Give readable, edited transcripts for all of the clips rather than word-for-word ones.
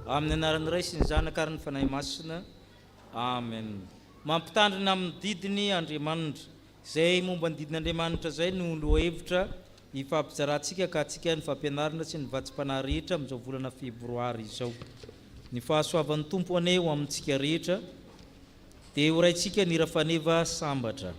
amin'ny anaran'ny Ray sy ny Zanaka ary ny Fanahy Masina. Amen. Mampitandrina amin'ny didiny Andriamanitra. Zay momba ny didiny Andriamanitra zay no lohahevitra ifampizarantsika ka atsika ny fampianarana sy ny vatsim-panahy rehetra amin'izao volana Febroary izao. Ny fahasoavan'ny Tompo aneo amintsika rehetra dia ho raintsika ny rafaneva sambatra.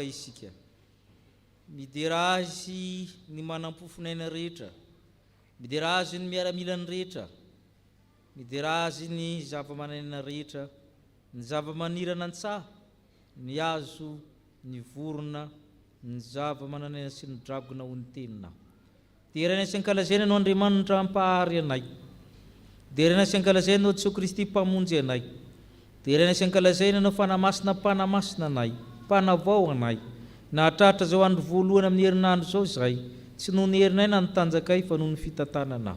Isika midera azy ny manam-pofinaina rehetra, midera azy ny miaramilany rehetra, midera azy ny zava-mananaina rehetra, ny zava-manirana an-tsaha, ny hazo, ny vorona, ny zava-mananaina sy ny dragona ho ny tenina. Dia raina sy ankalazaina no Andriamanitra ampahary anay. Dia raina sy ankalazaina no Jesosy Kristy mpamonjy anay. Dia raina sy ankalazaina no fanamasina anay. Panavao anay. Nahatratra zao andro voalohany amin'ny herinandro zao zay, tsy noho ny herinay na ny tanjakay fa noho ny fitantanana.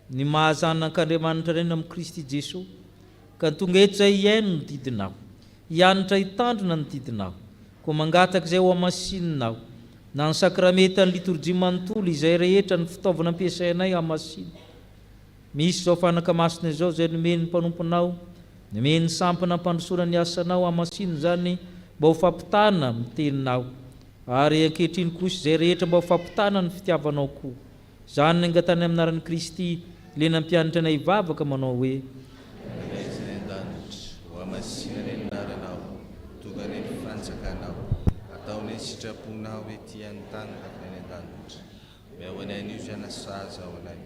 Ny mahazanak'Andriamanitra reny amin'ny Kristy Jesosy, ka tonga eto zay iaino ny didinao, hianatra hitandrina ny didinao, ko mangataka zay ho amasinina na ny sakramenta ny liturjia manontolo izay rehetra ny fitaovana ampiasainay amasina. Misy zao fanaka masina zao zay nomeny mpanomponao, nomeny sampana mpandrosoana ny asanao amasina zany mba ho fampitana miteninao, ary ankehitriny kosa izay rehetra mba ho fampitana ny fitiavanao koa. Zany nangatany amin'ny anaran'i Kristy le nampianatra anay hivavaka manao hoe: ho amasina ny anaranao, tonga ny fanjakanao, ataony sitraponao ety an-tany takany any an-danitra. Meo anay an'io zay nasaza ao anay,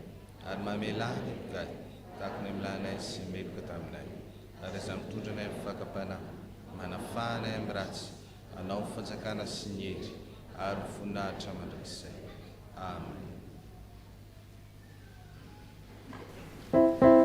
ary mamelany gay takony milanay sy meloka taminay, ary aza mitondra anay amin'ny fakapanahy, manafanay amin'ny ratsy, anao ny fanjakana sy ny hery, ary ny voninahitra mandrakizay. Amen. Amen.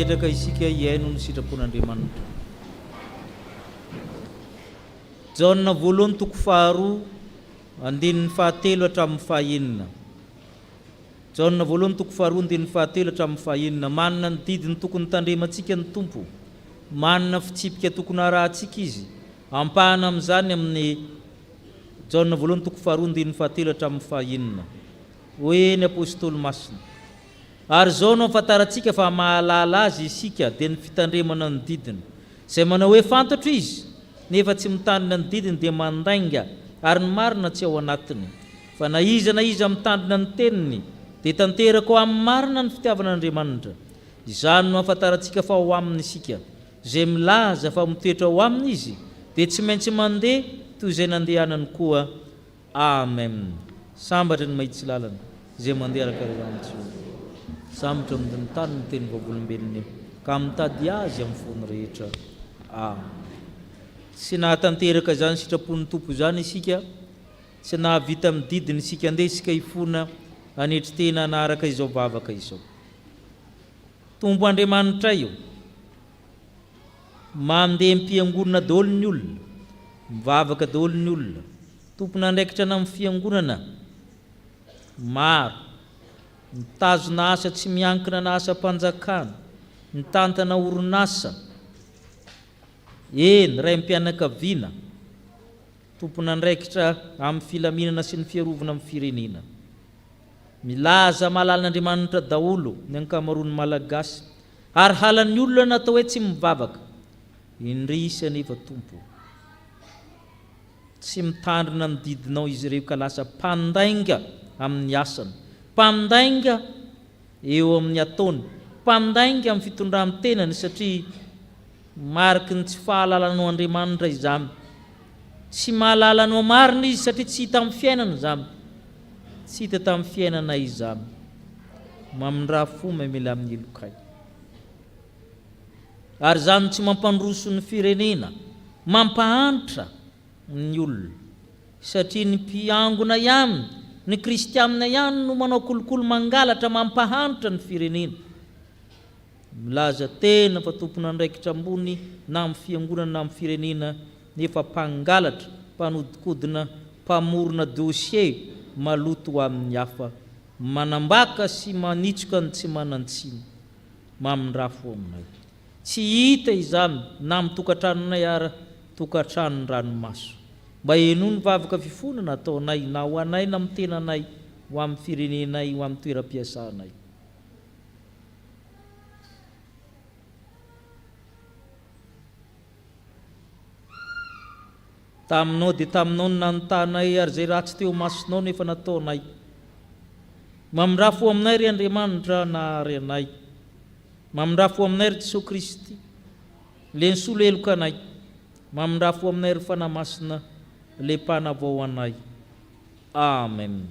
napetraka isika iaino ny sitrapon'Andriamanitra. Jaona voalohany toko faharoa andininy fahatelo hatramin'ny fahaenina. Jaona voalohany toko faharoa andininy fahatelo hatramin'ny fahaenina. Manana ny didiny tokony tandremantsika ny Tompo, manana fitsipika tokony arahantsika izy, ampahana amin'izany amin'ny Jaona voalohany toko faharoa andininy fahatelo hatramin'ny fahaenina. Hoe ny apôstôly masina, ary zao no afantarantsika fa mahalala azy isika dia ny fitandremana ny didiny, izay manao hoe fantatro izy nefa tsy mitandrina ny didiny dia mandainga ary ny marina tsy ao anatiny. Fa na iza mitandrina ny teniny dia tanteraka ao amin'ny marina ny fitiavan'Andriamanitra. Izany no afantarantsika fa ao aminy isika, izay milaza fa mitoetra ao aminy izy dia tsy maintsy mandeha toy izay nandehanany koa. Amen. Sambatra ny mahitsy lalana izay mandeha araka sambatra amin'ny tany ny teny vavolombelony ka mitady azy amin'ny fony rehetra. Tsy nahatanteraka zany sitrapon'ny Tompo zany isika, tsy nahavita amin'ny didiny isika andeha isika hifona anetry tena anaraka izao vavaka izao. Tompo Andriamanitra io mandeha mpiangonana daholo ny olona, mivavaka daholo ny olona, tompona andraikitra na amin'ny fiangonana maro, mitazona asa tsy miankina na asa mpanjakana, mitantana orinasa, ray mpianakaviana, tompona andraikitra amin'ny filaminana sy ny fiarovana amin'ny firenena. Milaza mahalalan'Andriamanitra daholo ny ankamaroan'ny malagasy, ary halan'ny olona natao hoe tsy mivavaka, indrisy anefa Tompo tsy mitandrina ny didinao izy ireo ka lasa mpandainga amin'ny asany, mpandainga eo amin'ny ataony, mpandainga amin'ny fitondran-tenany, satria mariky ny tsy fahalalanao Andriamanitra izany. Tsy mahalalanao marina izy satria tsy hita amin'ny fiainana izany, tsy hita tamin'ny fiainana izany. Mamindra fo mamela amin'ny elokay. Ary zany tsy mampandroso ny firenena, mampahantra ny olona, satria ny mpiangona ihany, ny kristianina ihany no manao kolokolo mangalatra mampahantra ny firenena. Milaza tena fa tompona andraikitra ambony na amin'ny fiangonana na amin'ny firenena, nefa mpangalatra, mpanodikodina, mpamorona dossier maloto ho amin'ny hafa, manambaka sy manitsoka ny tsy manantsiny. Mamindrafo aminay tsy hita izany na amin'ny tokantranonay ara tokantranon ranomaso. Mba eno ny vavaka fifonana ataonay na ho anay na amin'ny tenanay, ho amin'ny firenenay, ho amin'ny toeram-piasanay. Taminao dia taminao ny nanontanay, ary zay ratsy teo masonao nefa nataonay. Mamindrafo aminay ry Andriamanitra nahary anay, mamindrafo aminay ry Jesosy Kristy le nisolo elokanay, mamindrafo aminay ry fanamasina le mpanavao anay. Amen.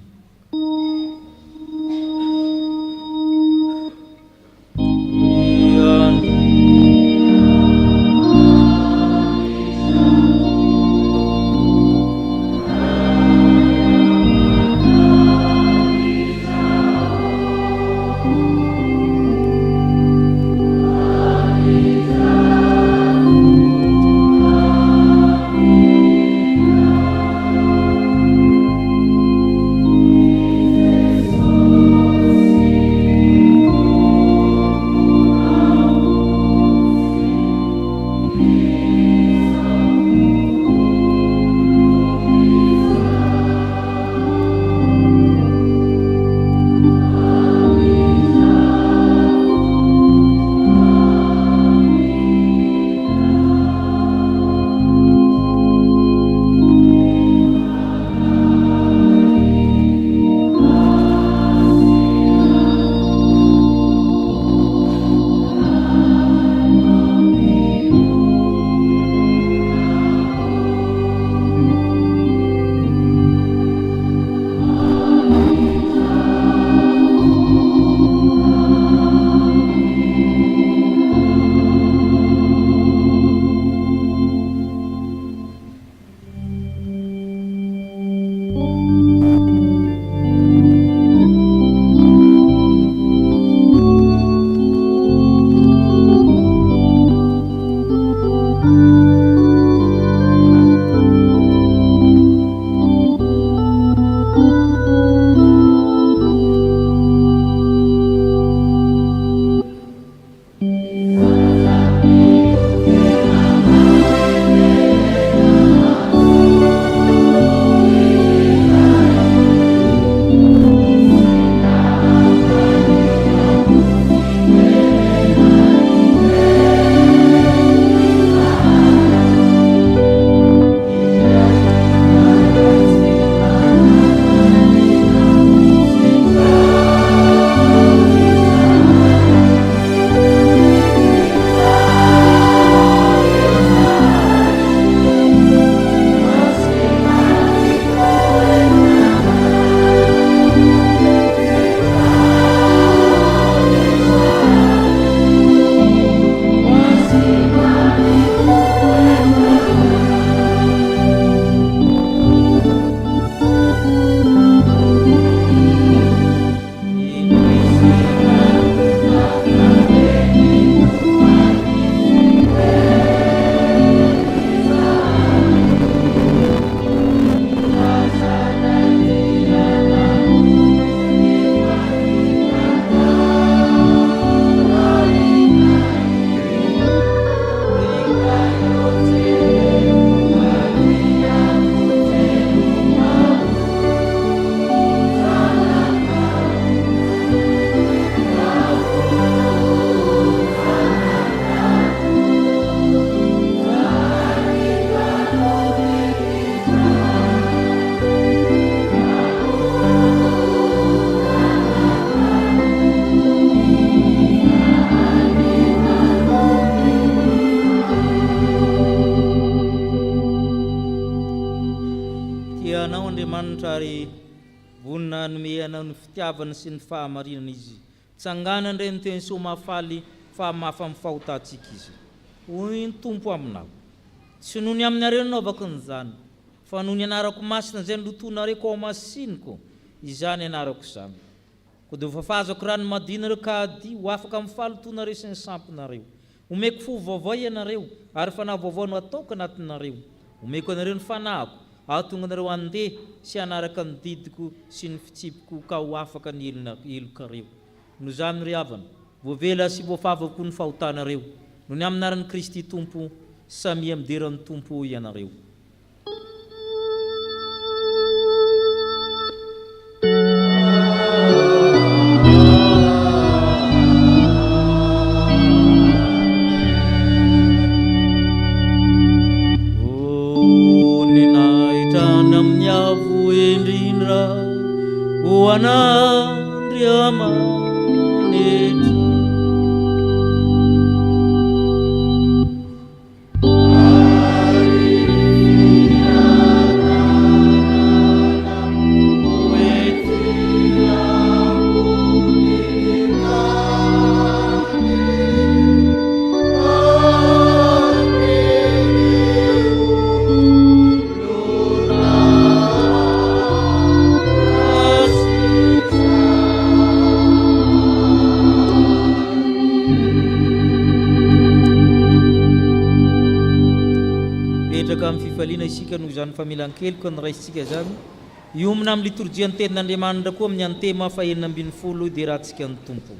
nanome anao ny fitiavana sy ny fahamarinana izy. Tsangana ndray ny teny soa mahafaly fa mafa mifahotantsika izy. Hoy ny Tompo aminao. Tsy noho ny aminareo nanaovako an'izany, fa noho ny anarako masina izay nilotonareko ao masiniko, izany anarako izany. Ko dia fafazako rano madinareo ka adio ho afaka amin'ny fahalotonareo sy ny sampinareo. Omeko fo vaovao ianareo, ary fanahy vaovao no ataoko anatinareo. Omeko anareo ny fanahiko, ahatonga anareo andeha sy anaraka ny didiko sy ny fitsipiko ka ho afaka ny elokareo. Noho izany ry havana, voavela sy voafavako ny fahotanareo, noho ny aminaran'i Kristy Tompo, samyamideran'ny Tompo ianareo. Andriamanitra fifaliana isika noho izany famelan-keloka ny raisitsika zany iomina amin'ny liturgia ny tenin'Andriamanitra koa amin'ny antema fahaenina ambin'ny folo dia rahantsika ny Tompo.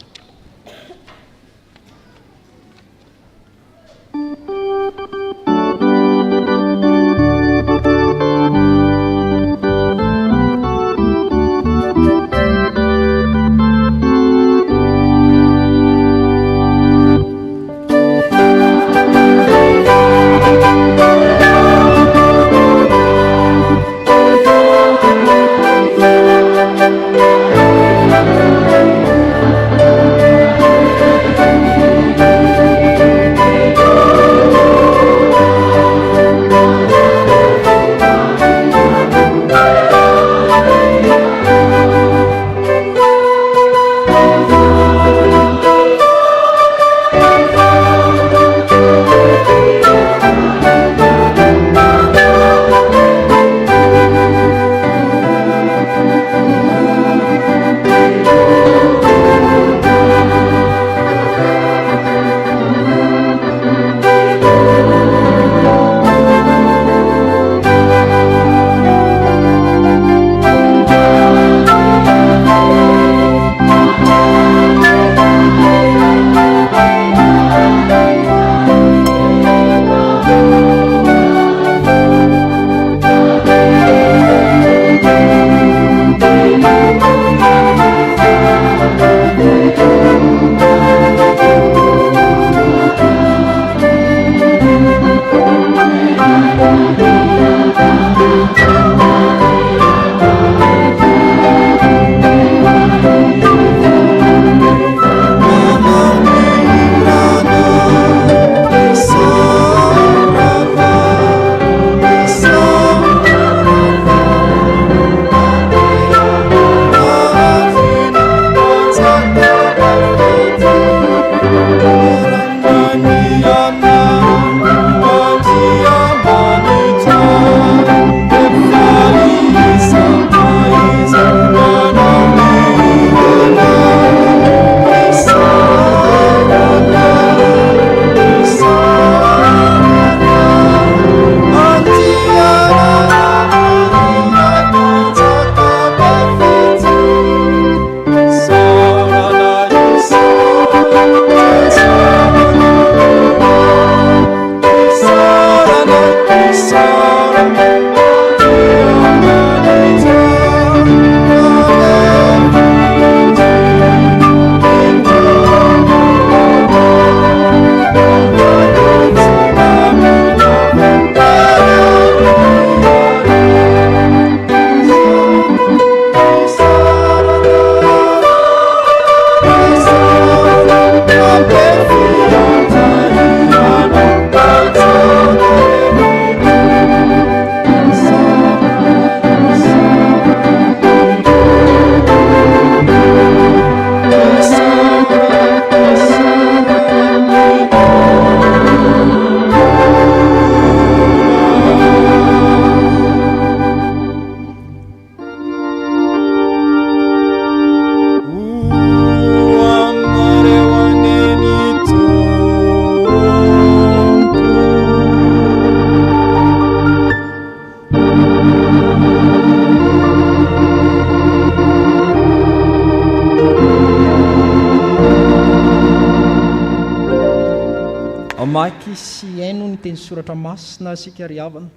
mamaky sy haino ny teny soratra masina sika ry havana.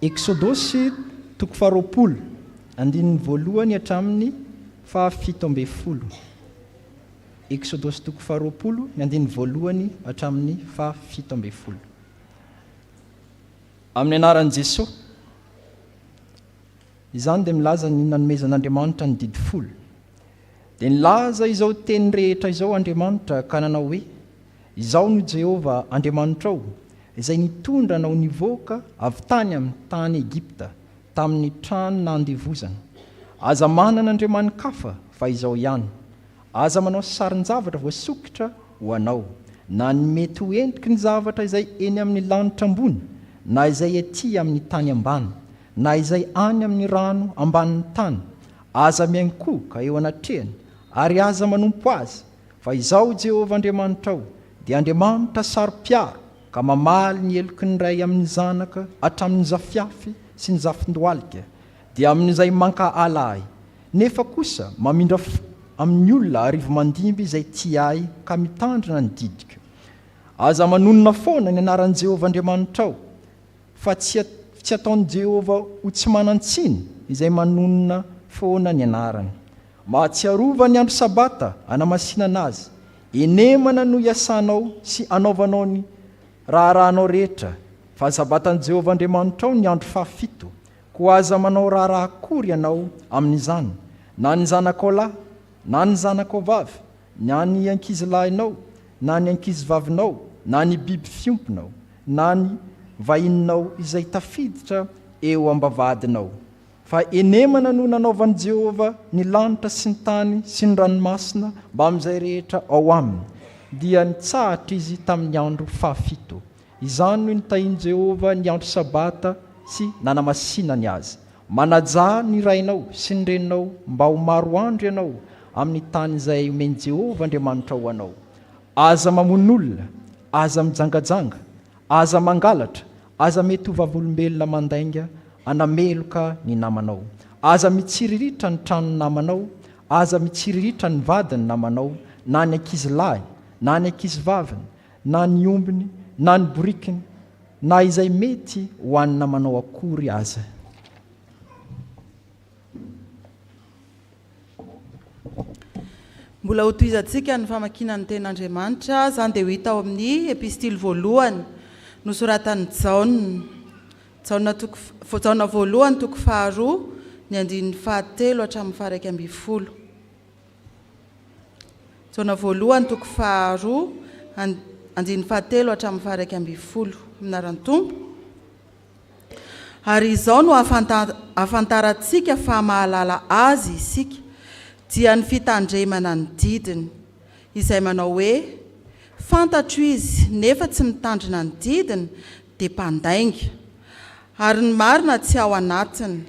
Eksodosy 20 andininy voalohany hatramin'ny 17. Eksodosy 20 ny andininy voalohany hatramin'ny 17. Amin'ny anaran'i Jesosy, izany dia milaza ny nanomezan'Andriamanitra ny didy folo. Dia nilaza izao teny rehetra izao Andriamanitra ka nanao hoe: izao no Jehova Andriamanitra ao, izay nitondra anao nivoaka avy tany amin'ny tany Egipta tamin'ny trano nandevozana. Aza manana andriamanikafa fa izao ihany. Aza manao sarin-javatra voasokitra ho anao, na ny mety ho endriky ny zavatra izay eny amin'ny lanitra ambony, na izay ety amin'ny tany ambany, na izay any amin'ny rano ambanin'ny tany. Aza miaingo koa ka eo anatrehany, ary aza manompo azy. Fa izao Jehova Andriamanitra ao, dia Andriamanitra saro-piaro, ka mamaly ny heloky ny ray amin'ny zanaka hatramin'ny zafiafy sy ny zafindoalika, dia amin'izay manka-ala ahy. Nefa kosa mamindra amin'ny olona arivo mandimby izay tia ahy ka mitandrina ny didika. Aza manonona foana ny anaran'i Jehova Andriamanitra ao, fa tsy ataon'i Jehova ho tsy manan-tsiny izay manonona foana ny anarany. Mahatsiarova ny andro sabata hanamasinana azy. Enemana no iasanao sy anaovanao ny raharahanao rehetra. Fa sabatan'i Jehova Andriamanitra ao ny andro 7, ko aza manao raharaha akory ianao amin'izany, na ny zanakao lahy, na ny zanakao vavy, na ny ankizilahinao, na ny ankizivavinao, na ny biby fiompinao, na ny vahininao izay tafiditra eo ambavadinao. Fa enemana no nanaovan'i Jehova ny lanitra sy ny tany sy ny ranomasina mba amin'izay rehetra ao aminy, dia nitsahatra izy tamin'ny andro 7. Izany no nitahian'i Jehova ny andro sabata sy nanamasinany azy. Manajà ny rainao sy ny reninao mba ho maro andro ianao amin'ny tany izay omeny Jehova Andriamanitra ho anao. Aza mamon'olona, aza mijangajanga, aza mangalatra, aza mety ho vavolombelona mandainga, anameloka ny namanao. Aza mitsiriritra ny tranony namanao, aza mitsiriritra ny vadiny namanao, na ny ankizilahy, na ny ankizivaviny, na ny ombiny, na ny borikiny, na izay mety ho an'ny namanao akory aza. Mbola ho toizantsika ny famakinany ten'Andriamanitra, zany dia ho hita ao amin'ny epistily voalohany nosoratan'ny Jaona voalohany 2 ny andininy 7 hatramin'ny 11. Jaona voalohany 2 andininy 7 hatramin'ny 11 minaran'ny Tompo. Ary izao no afantarantsika fa mahalala azy isika, dia ny fitandremana ny didiny, izay manao hoe: fantatro izy nefa tsy mitandrina ny didiny dia mpandainga, ary ny marina tsy ao anatiny.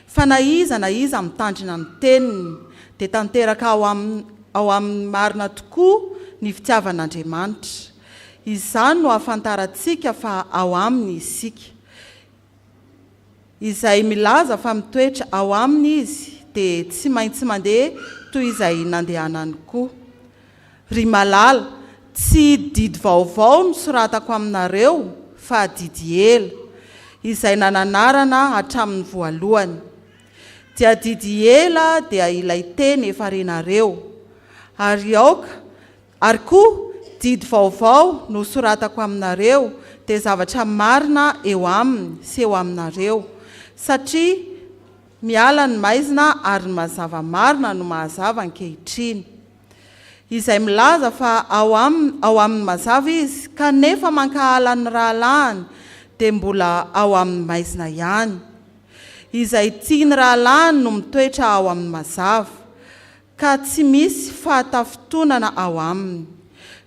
Fa na iza mitandrina ny teniny dia tanteraka ao amin'ny marina tokoa ny fitiavan'Andriamanitra. Izany no afantarantsika fa ao aminy isika. Izay milaza fa mitoetra ao aminy izy dia tsy maintsy mandeha toy izay nandehanany koa. Ry malala, tsy didy vaovao no soratako aminareo, fa didy ela, izay nananarana hatramin'ny voalohany. Dia didy ela dia ilay teny efa renareo. Ary koa didy vaovao no soratako aminareo dia zavatra marina eo aminy sy eo aminareo, satria miala ny maizina ary ny mazava marina no mahazava ankehitriny. Izay milaza fa ao amin'ny mazava izy, kanefa mankahala ny rahalahiny dia mbola ao amin'ny maizina ihany. Izay tiany rahalahiny no mitoetra ao amin'ny mazava, ka tsy misy fahatafitonana ao aminy.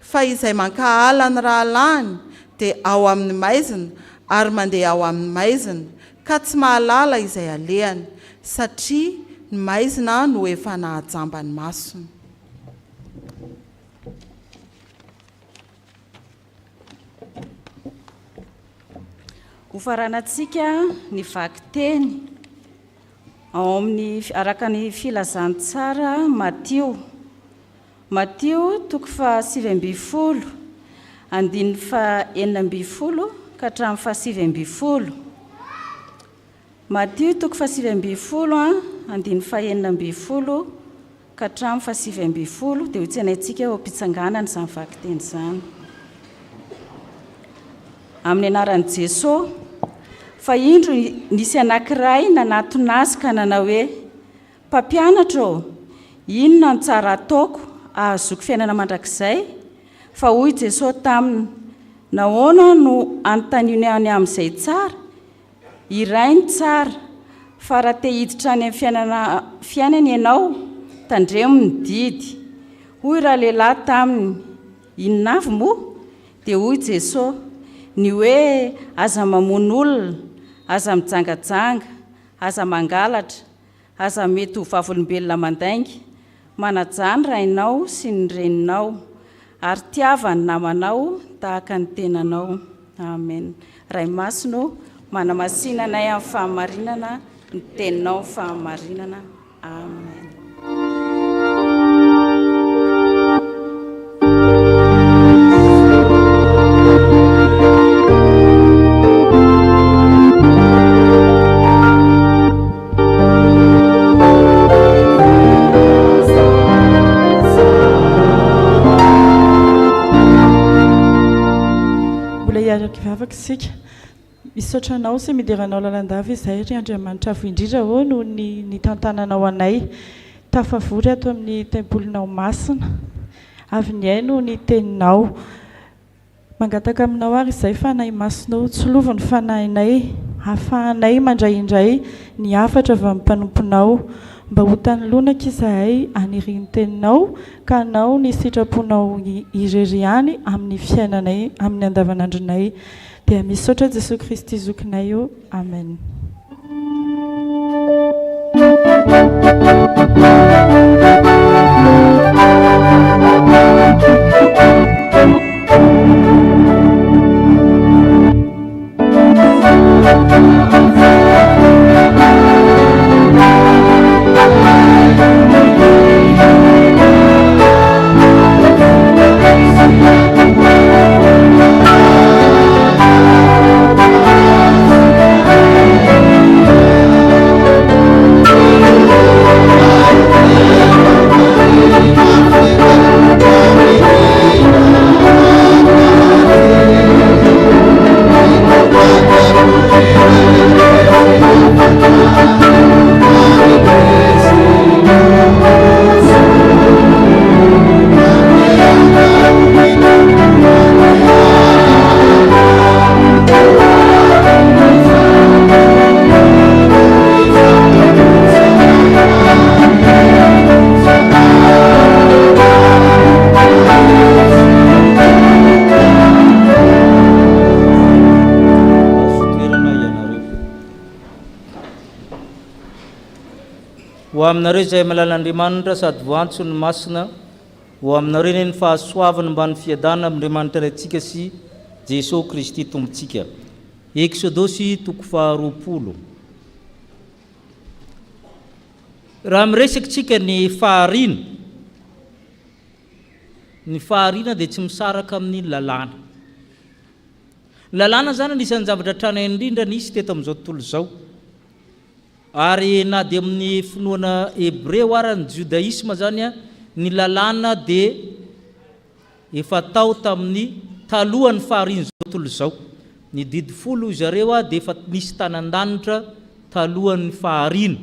Fa izay mankahala ny rahalahiny dia ao amin'ny maizina ary mandeha ao amin'ny maizina, ka tsy mahalala izay alehany, satria ny maizina no efa nahajamba ny masony. Hofaranantsika ny vaky teny ao amin'ny araka ny filazany tsara Matio 7:20 andiny fa 4 ka hatramin'ny fa 7. Matio toko fa 7 andiny fa 4 ka hatramin'ny fa 7 dia hotsenaitsika eo am-pitsanganana izany vakiteny izany. Amin'ny anaran'i Jesosy, fa indro nisy anankiray nanatona azy ka nanao hoe: mpampianatra ô, inona no tsara ataoko ahazoko fiainana mandrakizay? Fa hoy Jesosy taminy: nahoana no anontaniany any amin'izay tsara? Iray ny tsara, fa raha te hiditra any amin'ny fiainany ianao, tandremo ny didy. Hoy raha lehilahy taminy: inona avy moa? Dia hoy Jesosy: ny hoe aza mamono olona, aza mijangajanga, aza mangalatra, aza mety ho vavolombelona mandainga, manajany rainao sy ny reninao, ary tiava ny namanao tahaka ny tenanao. Amen. Ray masino manamasinanay amin'ny fahamarinana, ny teninao fahamarinana. Amen. Sika misotranao sy mideranao lalandava izay ry Andriamanitra avo indrindra ho no ny tantananao anay tafavory ato amin'ny tempolinao masina avy ny ay no ny teninao mangataka aminao ary izay fanahy masinao tsolova ny fanahinay hahafahanay mandrayindray ny afatra avy amin'ny mpanomponao mba ho tanolonaka izahay aniriny teninao ka anao ny sitraponao irery ihany amin'ny fiainanay amin'ny andavanandronay. Dia misaotra Jesosy Kristy zokinay eo. Amen. ho aminareo izay malalan'Andriamanitra sady voantso ny masina, ho aminareo ny fahasoavana mba ny fiadana amin'Andriamanitra antsika sy Jesosy Kristy tompontsika. Eksodosy toko 20. Raha miresakitsika ny faharina dia tsy misaraka amin'ny lalàna. Lalàna zany anisan'ny zavatra trano indrindra nisy teto amin'izao tontolo izao. Ary na dia amin'ny finoana Hebreo ary ny Judaisme zany a, ny lalàna dia efa tao tamin'ny talohan'ny fahariana zao tontolo izao. Ny didy 10 zareo a dia efa nisy tanan-danitra talohan'ny fahariana.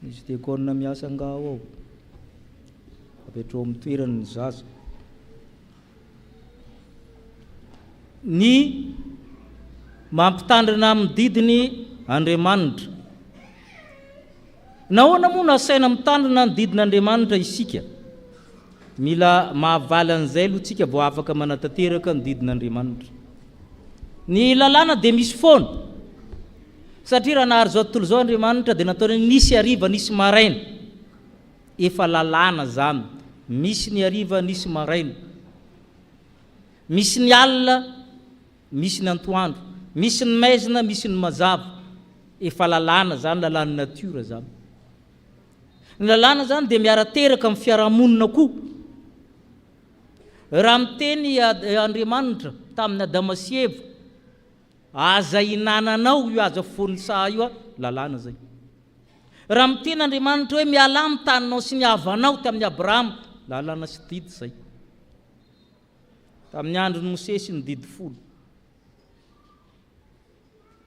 Misy diakona miasa angao ao apetrao amin'ny toerany ny zaza. Ny mampitandrina amin'ny didiny Andriamanitra. Nahoana moa nasaina mitandrina ny didin'Andriamanitra isika? Mila mahavaly an'izay aloha tsika vao afaka manatanteraka ny didin'Andriamanitra. Ny lalàna dia misy foana, satria raha nahary zao tontolo zao Andriamanitra dia nataony nisy hariva nisy maraina. Efa lalàna zany, misy ny hariva nisy maraina, misy ny alina misy ny antoandro, misy ny maizina misy ny mazava. efa lalàna zany lalàna natiora zany ny lalàna zany dia miarateraka amin'ny fiarahamonina koa raha miteny Andriamanitra tamin'ny Adama sy Eva aza hinananao io aza fonisà io lalàna zay raha miteny Andriamanitra hoe miala amin'ny taninao sy mihavanao tamin'ny Abrahama lalàna sy didy zay tamin'ny andron'ny Mosesy ny didy 10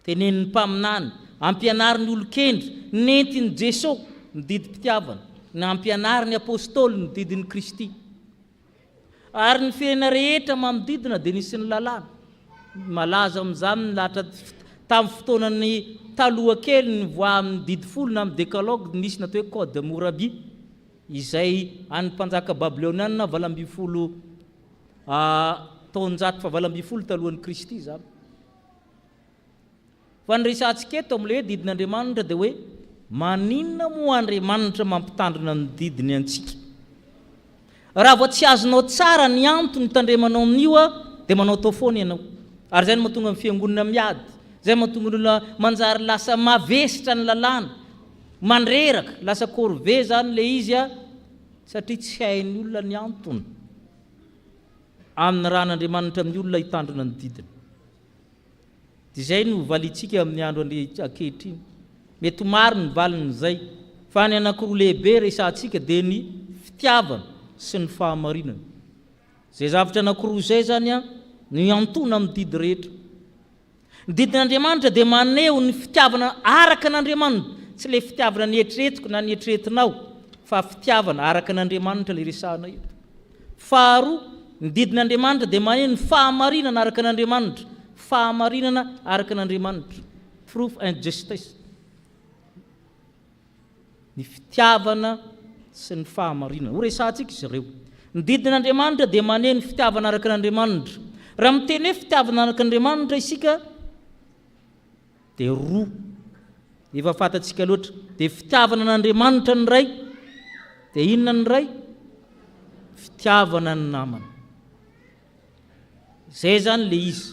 tenenin'ny mpaminany ampianariny olon-kendry nentiny Jesosy ny didy mpitiavana na ampianariny apôstôly ny didiny Kristy ary ny firena rehetra manodidina dia nisy ny lalàna malaza amin'izany lahatra tamin'ny fotoanany taloha kely ny voa amin'ny didy 10 na amin'ny décalogue nisy natao hoe 𝗘𝗣𝗜𝗙𝗔𝗏 izay any mpanjaka babiloniana 70 taonjato fa 70 talohan'ny Kristy zany fa ny resantsika eto amin'ilay hoe didin'Andriamanitra dia hoe maninona moa Andriamanitra mampitandrina ny didiny antsika raha vao tsy azonao tsara ny antony tandremanao amin'io dia manao tao foana ianao ary zay no mahatonga amin'ny fiangonana miady zay mahatonga ny olona manjary lasa mavesitra ny lalàna mandreraka lasa corvée zany le izy satria tsy hain'ny olona ny antony amin'ny raha n'Andriamanitra amin'ny olona hitandrina ny didiny dia zay no valitsika amin'ny andro ankehitriny mety maro ny valin'izay fa ny anankiroa lehibe resantsika dia ny fitiavana sy ny fahamarinana zay zavatra anankiroa zay zany ny antona amin'ny didy rehetra ny didin'Andriamanitra dia maneho ny fitiavana araka n'Andriamanitra tsy le fitiavana ny eritreretiko na ny eritreretinao fa fitiavana araka n'Andriamanitra le resahana io faharoa ny didin'Andriamanitra dia maneho ny fahamarinana araka n'Andriamanitra fahamarinana araka n'Andriamanitra proof and justice ny fitiavana sy ny fahamarinana ho resantsika izy ireo ny didin'Andriamanitra dia maneho ny fitiavana araka n'Andriamanitra raha miteny hoe fitiavana araka n'Andriamanitra isika dia roa efa fantatsika loatra dia fitiavana n'Andriamanitra ny ray dia inona ny ray fitiavana ny namana zay zany le izy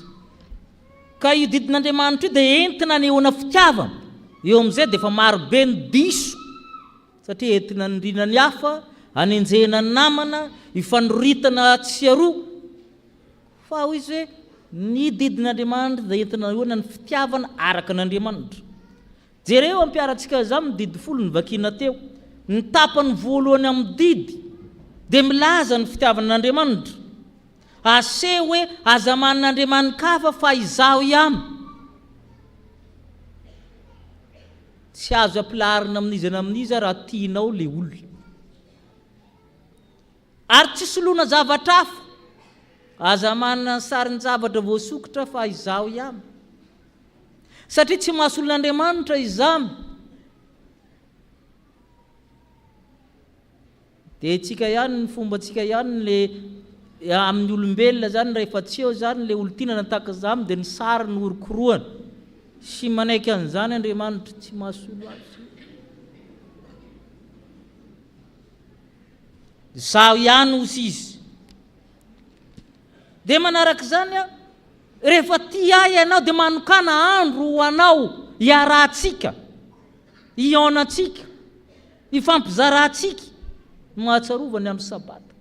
ka io didin'Andriamanitra io dia entina anehoana fitiavana eo amin'izay dia efa marobe ny diso satria entina nindrina ny hafa anenjehana ny namana ifanoritana tsy aroa fa ho izy hoe ny didin'Andriamanitra dia entina anehoana ny fitiavana araka n'Andriamanitra jereo ampiarantsika zany ny didy 10 ny vakina teo ny tapany voalohany amin'ny didy dia milaza ny fitiavana n'Andriamanitra aseho hoe aza manin'Andriamanikafa fa izaho ihany tsy azo ampilarina amin'izy raha tianao le olona ary tsy soloana zavatra hafa aza manina ny sarin'ny zavatra voasokotra fa izaho ihany satria tsy mahasolon'Andriamanitra izany dia tsika ihany ny fomba tsika ihany le amin'ny olombelona zany rehefa tsy eo zany le olontinana tahaka izany dia ny sary ny orokoroana sy manaiky an'izany Andriamanitra tsy mahasolo azy zaho ihany osy izy dia manaraka izany rehefa tia ahy ianao dia manokana andro ho anao hiarahantsika hionantsika hifampizarahantsika mahatsarovany amin'ny sabata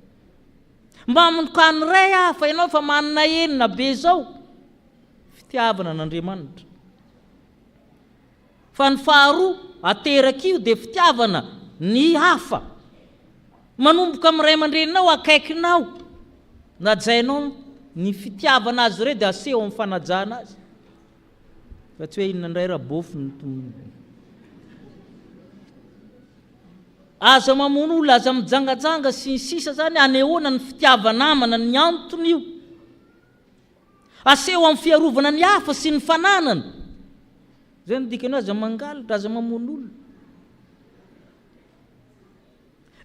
mba manokany ray fa ianao fa manina enina be zao fitiavana n'Andriamanitra fa ny faharoa ateraka io dia fitiavana ny hafa manomboka amin'ny ray aman-dreninao akaikinao najainao ny fitiavana azy ireo dia aseho amin'ny fanajana azy fa tsy hoe inona indray rabofy ny aza mamono olona aza mijangajanga sy ny sisa zany anehoana ny fitiavanamana ny antony io aseho amin'ny fiarovana ny hafa sy ny fananana zay ny dikany aza mangalatra aza mamono olona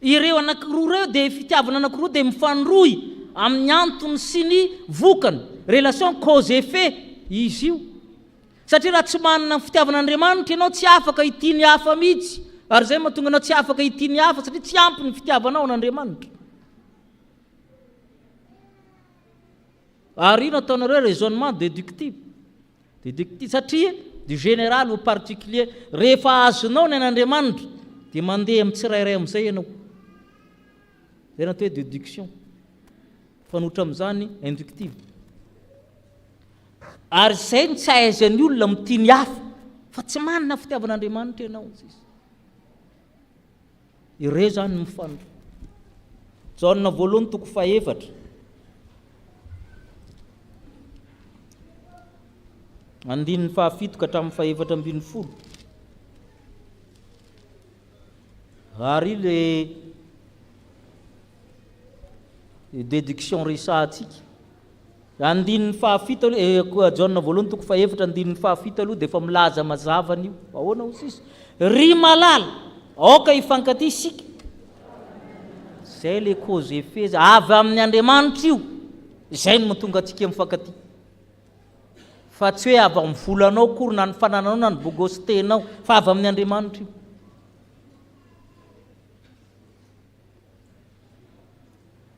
ireo anankiroa ireo dia fitiavana anankiroa dia mifandroy amin'ny antony sy ny vokany relation cause effet izy io satria raha tsy manana fitiavana Andriamanitra ianao tsy afaka hitiny hafa mihitsy ary zay mahatonga anao tsy afaka hitiny hafa satria tsy ampy ny fitiavanao n'Andriamanitra ary ino ataonareo raisonnement déductif satria du général au particulier rehefa azonao ny an'Andriamanitra dia mandeha amin'ny tsirairay amin'izay ianao. Zay natao hoe déduction, fanotra amin'izany inductive. Ary izay ny tsy ahaizan'ny olona mitia ny hafa fa tsy manana fitiavan'Andriamanitra ianao. Ireo zany mifanotra. Jaona 2:4 andininy 7 ka hatramin'ny 7:40. Ary le déduction resahantsika andininy 7 Jaona 2:4 andininy 7 aloha dia efa milaza mazava an'io. Ahoana ho sisy? Ry malala aoka hifankatia isika. Zay le cause effet avy amin'ny Andriamanitra io. Izay no mahatonga antsika mifankatia. Fa tsy hoe avy amin'ny volanao kory na ny fanananao na ny bogostenao, fa avy amin'ny Andriamanitra io.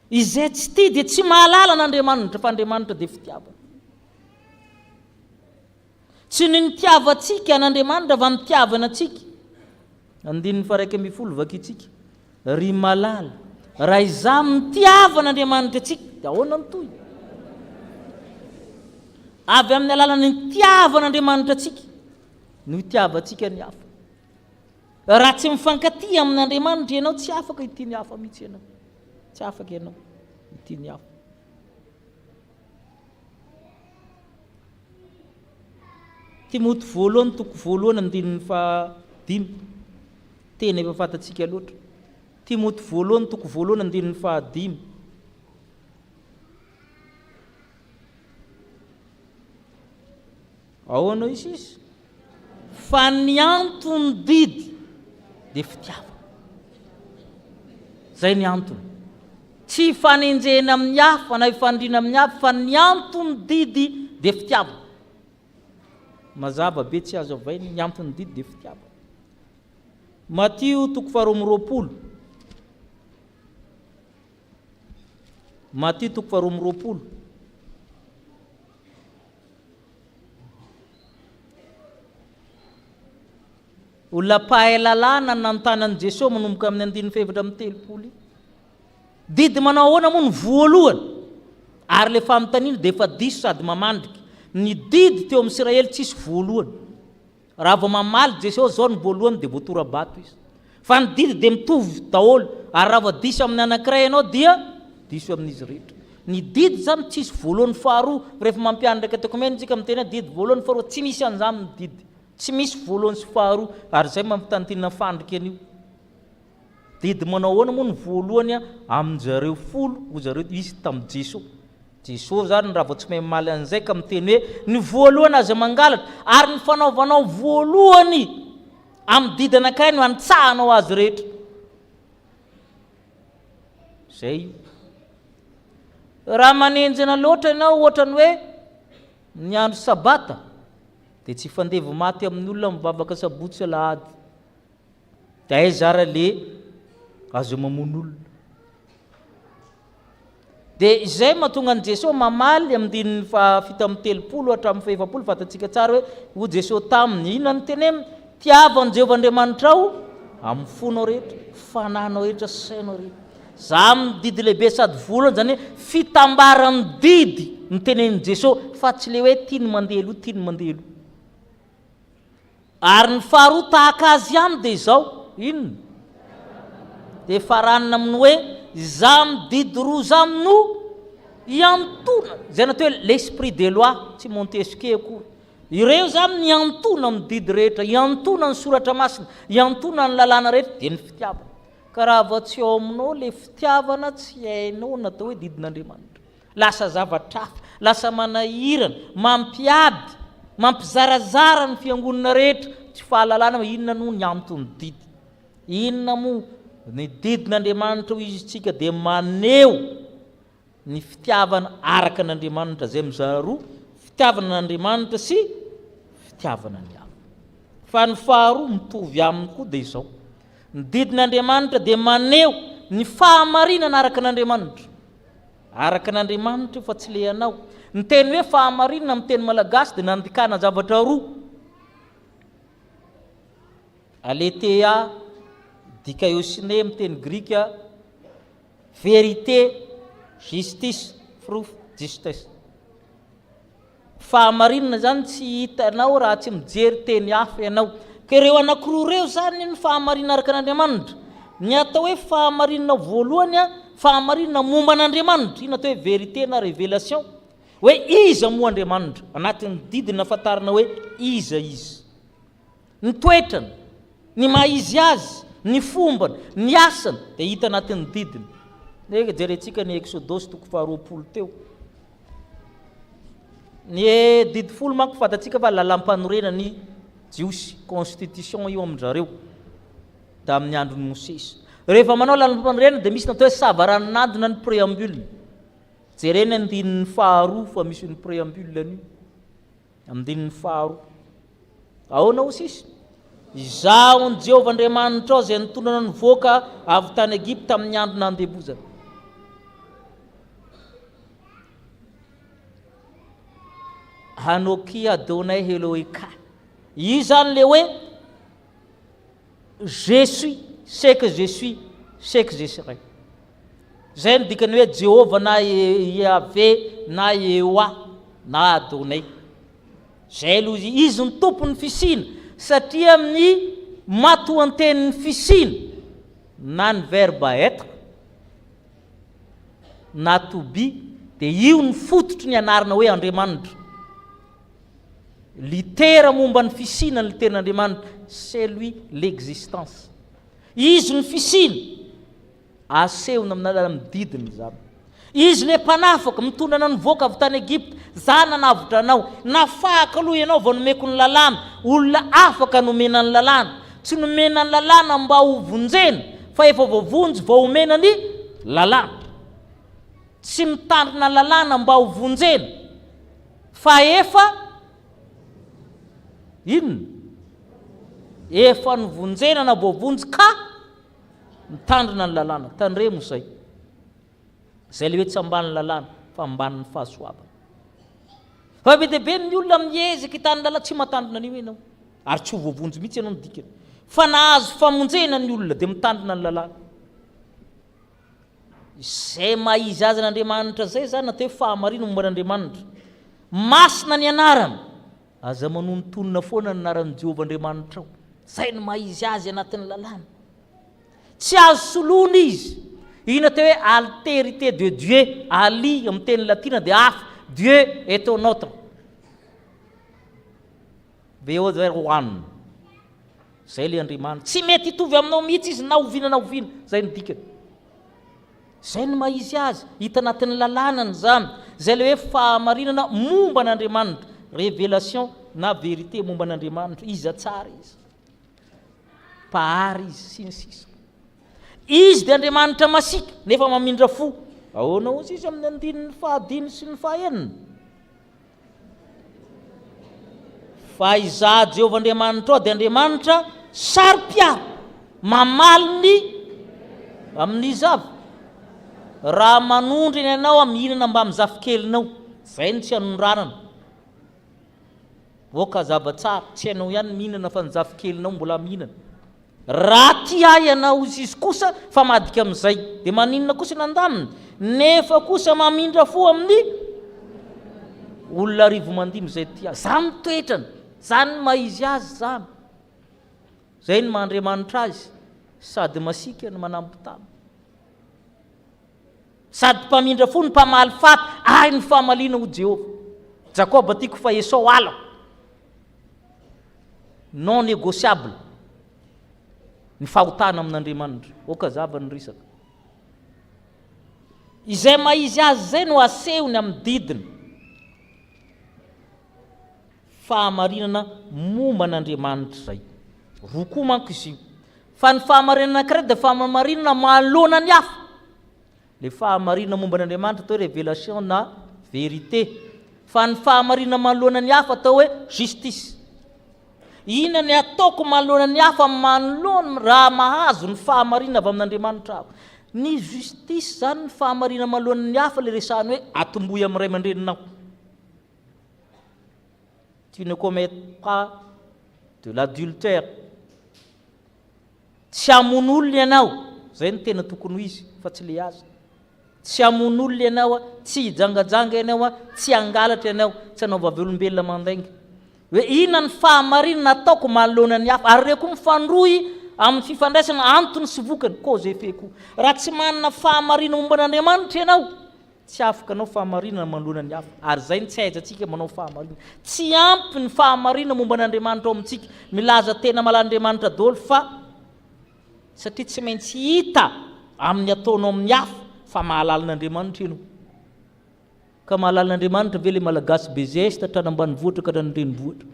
Izay tsy tia dia tsy mahalala n'Andriamanitra, fa Andriamanitra dia fitiavana. Tsy ny nitiavantsika n'Andriamanitra va mitiavana antsika. Andininy 1:10 vakitsika. Ry malala, raha izaho mitiavana Andriamanitra antsika dia ahoana mitohy? Avy amin'ny alalany nitiavana Andriamanitra antsika no hitiavantsika ny hafa. Raha tsy mifankatia amin'ny Andriamanitra ianao tsy afaka hitia ny hafa mihitsy ianao. Tsy afaka ianao hitia ny hafa. Timoty 1:2 andininy 5 tena efa fantatsika loatra. Timoty 1:2 andininy 5. Ahoana izy? Fa ny antony didy dia fitiavana. Zay ny antony. Tsy fanenjena amin'ny hafa na ifandrina amin'ny hafa, fa ny antony didy dia fitiavana. Mazava be tsy azo avainy ny antony didy dia fitiavana. Matthieu 2:20. Matthieu 2:20. Olona pahay lalàna nanontanan'i Jesosy manomboka amin'ny 7:30. Didy manao ahoana moa ny voalohany? Ary le fanontaniana dia efa diso sady mamandrika. Ny didy teo amin'ny Israely tsisy voalohany. Raha vao mamaly Jesosy zao ny voalohany dia voatora bato izy. Fa ny didy dia mitovy daholo. Ary raha vao diso amin'ny anankiray ianao dia diso amin'izy rehetra. Ny didy zany tsisy voalohany faharoa. Rehefa mampiandraka tekomentsika miteny didy voalohany faharoa, tsy misy an'izany ny didy. Tsy misy voalohany sy faharoa. Ary zay mampitantina fandrika an'io. Didy manao ahoana moa ny voalohany amin'jareo folo, ho zareo izy tamin'ny Jesosy. Jesosy zany raha vao tsy mahay mamaly an'izay ka miteny hoe ny voalohany aza mangalatra, ary ny fanaovanao voalohany amin'ny didy anankiray no antsahanao azy rehetra. Zay. Raha manenjana loatra ianao ohatrany hoe ny andro sabata dia tsy fandevo maty amin'ny olona mivavaka sabotsy alahady. Dia aizara le azo mamono olona. Dia izay mahatonga an' Jesosy mamaly amin'ny 7:30 hatramin'ny 70 fantatsika tsara hoe ho Jesosy taminy inona ny tenemy? Tiavan'i Jehovah Andriamanitra ao amin'ny fonao rehetra, fananao rehetra, sainao rehetra. Za amin'ny didy lehibe sady voalohany zany hoe fitambaran'ny didy ny tenenin' Jesosy, fa tsy le hoe tiany mandelo, tiany mandelo. Ary ny faharoa tahaka azy ihany dia izao, inona? Dia faranina aminy hoe za mididy roa za no iantona. Zay natao hoe l'esprit de loi, tsy Montesquieu akory. Ireo zany ny antona amin'ny didy rehetra, iantona ny soratra masina, iantona ny lalàna rehetra dia ny fitiavana. Ka raha vao tsy ao aminao le fitiavana, tsy hainao natao hoe didin'Andriamanitra. Lasa zavatra hafa, lasa manahirana, mampiady, mampizarazara ny fiangonana rehetra, tsy fahalalana inona no ny antony didy. Inona moa ny didin'Andriamanitra ho izy tsika dia maneho ny fitiavana araka n'Andriamanitra. Zay mizara roa, fitiavana n'Andriamanitra sy fitiavana ny hafa. Fa ny faharoa mitovy aminy koa dia izao. Ny didin'Andriamanitra dia maneho ny fahamarinana araka n'Andriamanitra. Araka n'Andriamanitra fa tsy le anao. Ny teny hoe fahamarinana amin'ny teny malagasy dia nandikana zavatra roa. aletea dikaiosine amin'ny teny grika vérité, justice, proof, justice. Fahamarinana zany tsy hitanao raha tsy mijery teny hafa ianao. Ka ireo anankiroa reo zany ny fahamarinana araka an'Andriamanitra. Ny atao hoe fahamarinana voalohany fahamarinana momba an'Andriamanitra, iny atao hoe vérité na révélation, hoe iza moa Andriamanitra, anatin'ny didiny nafatarana hoe iza izy, ny toetrany, ny maha izy azy, ny fombany, ny asany, dia hita anatin'ny didiny. Neka jerentsika ny Exodosy 20 teo. Ny didy folo manko fatatsika fa lalam-panorena ny jiosy constitution io amin'zareo da amin'ny andron'ny Mosesy. Rehefa manao lalam-panorena dia misy natao hoe savaran'andina ny préambule. Jerena andinin'ny faharoa fa misy ny préambule anio. Andinin'ny faharoa. Ahoana Mosesy? Izaho ny Jehovah Andriamanitra ao izay nitondrana nivoaka avy tany Egypta amin'ny andro nandebozana. Hanoki Adonai Eloheka. Io zany le hoe je suis, c'est que je suis, c'est que je serai. Zay ny dikany hoe Jehovah na Yahvé na Yehoah na Adonai. Zay aloha izy ny tompony fisina, satria amin'ny matoan-tenin'ny fisina na ny verbe être na to be, dia io ny fototry ny anarana hoe Andriamanitra. Litera momba ny fisina ny literan'Andriamanitra, c'est lui l'existence. Izy ny fisina asehona amin'ny alalan'ny didiny zany. Izy le mpanafaka mitondrana nivoaka avy tany Egypta, zany nanavotra anao, nafaka aloha ianao vao nomeko ny lalàna, olona afaka nomena ny lalàna, tsy nomena ny lalàna mba ho vonjena, fa efa voavonjy vao omena ny lalàna. Tsy mitandrina lalàna mba ho vonjena, fa efa inona? Efa nivonjena na voavonjy ka mitandrina ny lalàna. Tandremo zay. Zay le hoe tsy ambany lalàna fa ambany fahasoavana. Fa be dia be ny olona miezaka hitany lalàna, tsy matandrina an'io ianao, ary tsy ho voavonjy mihitsy ianao ny dikany. Fa nahazo famonjena ny olona dia mitandrina ny lalàna. Zay maha izy azy n'Andriamanitra zay zany natao hoe fahamarina momba n'Andriamanitra. Masina ny anarana, aza manontonona foana ny anaran'i Jehovah Andriamanitra ao. Zay no maha izy azy anatin'ny lalàna. Tsy azo soloina izy. Iny atao hoe altérité de Dieu, ali amin'ny teny latina dia hafa, Dieu est un autre. Beover one. Zay le Andriamanitra. Tsy mety hitovy aminao mihitsy izy na oviana na oviana. Zay ny dikany. Zay no maha izy azy, hita anatin'ny lalànany zany. Zay le hoe fahamarinana momba n'Andriamanitra, révélation na vérité momba n'Andriamanitra, izy tsara izy. Pahary izy sy ny sisa. Izy dia Andriamanitra masika nefa mamindra fo. Ahoana ozy izy amin'ny andininy fahadiny sy ny fahaenina? Fa iza Jehovah Andriamanitra ao dia Andriamanitra saro-piaro, mamaly ny amin'ny zava. Raha manondrina ianao mihinana mba amin'ny zafi-kelinao, zay ny tsy hanondranana. Voaka zava-tsara, tsy hainao ihany mihinana fa ny zafi-kelinao mbola mihinana. Raha tia ianao izy kosa fa madika amin'izay, dia maninona kosa nandamina? Nefa kosa mamindra fo amin'ny olona arivo mandimo zay tia. Zany toetrany, zany maha izy azy zany. Zay ny maha-Andriamanitra azy, sady masika ny manampy tamy. Sady mpamindra fo ny mpamaly faty, ay ny fahamaliana ho Jehovah. Jakoba tiako fa Esau alako. Non négociable. Ny fahotana amin'Andriamanitra. Oka zava ny risaka. Izay maha izy azy zay no asehony amin'ny didiny. Fahamarinana momba n'Andriamanitra zay. Roko manko izy io. Fa ny fahamarinana anankiray dia fahamarinana mahalona ny hafa. Le fahamarinana momba n'Andriamanitra atao hoe révélation na vérité. Fa ny fahamarinana mahalona ny hafa atao hoe justice. Ina ny ataoko mahalona ny hafa manolona raha mahazo ny fahamarinana avy amin'Andriamanitra aho. Ny justice zany ny fahamarinana mahalona ny hafa le resahany hoe atombohy amin'ny ray aman-dreninao. Tu ne commets pas de l'adultère. tsy hamon'olona ianao zay ny tena tokony ho izy fa tsy le azy tsy hamon'olona ianao a tsy hijangajanga ianao a tsy hangalatra ianao tsy hanao vaveolombelona mandainga hoe inona ny fahamarinana ataoko manoloana ny hafa ary reo koa mifandroy amin'ny fifandraisana antony sy vokany ko zay feko raha tsy manana fahamarinana momba n'Andriamanitra ianao tsy afaka anao fahamarinana manoloana ny hafa ary zay ny tsy aizantsika manao fahamarinana tsy ampy ny fahamarinana momba n'Andriamanitra ao amintsika milaza tena malan'Andriamanitra daholo fa satria tsy maintsy hita amin'ny ataonao amin'ny hafa fa mahalalan'Andriamanitra ianao ka mahalalan'Andriamanitra ve le malagasy bezesta trano ambanivohitra ka trano renivohitra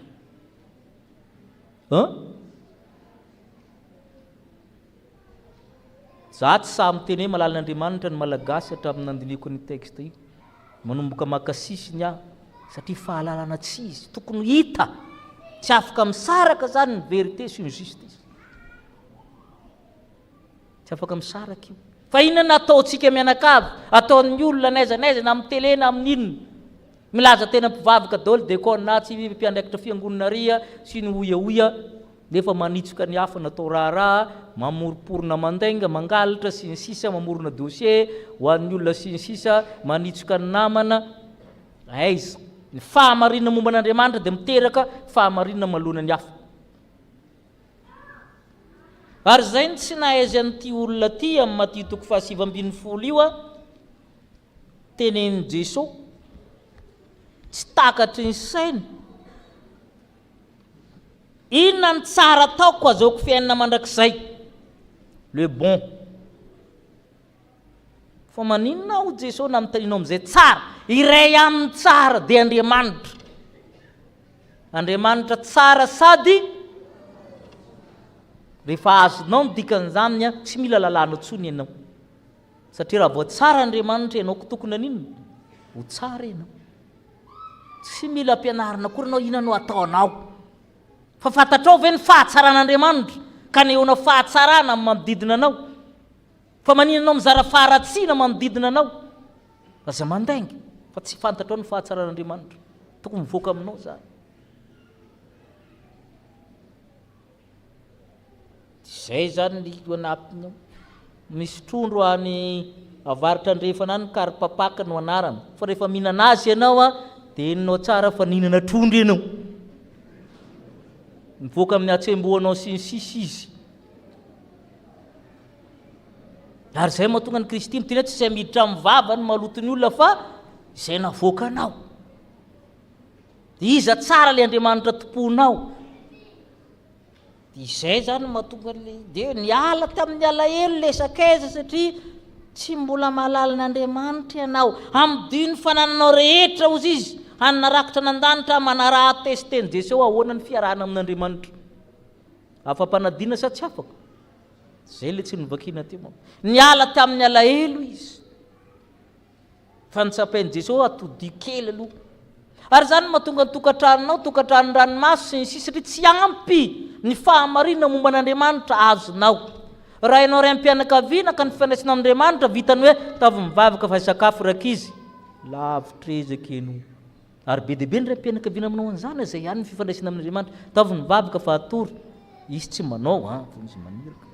za tsy sahy miteny hoe malalan'Andriamanitra ny malagasy hatramin'ny nandiniko ny texte io manomboka makasisiny aho satria fahalalana tsy izy tokony hita tsy afaka misaraka zany ny vérité sy ny justice tsy afaka misaraka io fa inona ataontsika mianakavy ataon'ny olona n'aiza na amin'ny télé na amin'ny inona milaza tena mpivavaka daholo dia koa na tsy mpiandraikitra fiangonana ria sy ny oiaoia nefa manitsoka ny hafa natao raharaha mamoroporona mandainga mangalatra sy ny sisa mamorona dossier ho an'ny olona sy ny sisa manitsoka ny namana aiza ny fahamarinana momba n'Andriamanitra dia miteraka fahamarinana manoloana ny hafa ary zay ny tsy nahaizy an'ity olona ty amin'ny Matitoko 7:20 io a tenen'i Jesosy tsy takatry ny sainy inona ny tsara ataoko azahoako fiainana mandrakizay le bon fa maninona ho Jesosy na mitaninao amin'izay tsara iray amin'ny tsara dia Andriamanitra tsara sady rehefa azonao ny dikan'izany a tsy mila lalàna tsony ianao satria raha vao tsara Andriamanitra ianao ko tokony aninona ho tsara ianao tsy mila ampianarina akory anao inona no ataonao fa fantatrao ve ny fahatsaran'Andriamanitra ka nehoana fahatsarana manodidina anao fa maninona anao mizara faharatsiana manodidina anao aza mandainga fa tsy fantatrao ny fahatsaran'Andriamanitra tokony mivoaka aminao zany zay zany ny anapinao misy trondro any avaritra andrefana any karipapaka no anarany fa rehefa mihinana azy ianao a dia enonao tsara fa nihinana trondro ianao mivoaka amin'ny atsembohanao sy ny sisa izy ary zay mahatonga ny Kristy miteny tsy izay miditra amin'ny vava ny malotony olona fa izay navoaka anao iza tsara le Andriamanitra tomponao izay zany mahatonga dia niala tamin'ny alahelo lesakaiza satria tsy mbola mahalala n'Andriamanitra ianao amin'ny diny fanananao rehetra ozy izy hanana rakitra nan-danitra manaraha testeny Jesosy ahoana ny fiarahana amin'Andriamanitra afa-panadina sa tsy afaka zay le tsy novakiana teo niala tamin'ny alahelo izy fa nitsapain'i Jesosy atodi kely aloha ary zany mahatonga ny tokantranonao tokantranony ranomasy sy ny sisa satria tsy ampy ny fahamarinana momba n'Andriamanitra azonao raha ianao ray am-pianakaviana ka ny fifandraisana amin'Andriamanitra vitany hoe tavy mivavaka fa sakafo raka izy lavitra ezaka ianao ary be dia be ny ray am-pianakaviana aminao an'izany zay ihany ny fifandraisana amin'Andriamanitra tavy mivavaka fa atory izy tsy manao izy maniraka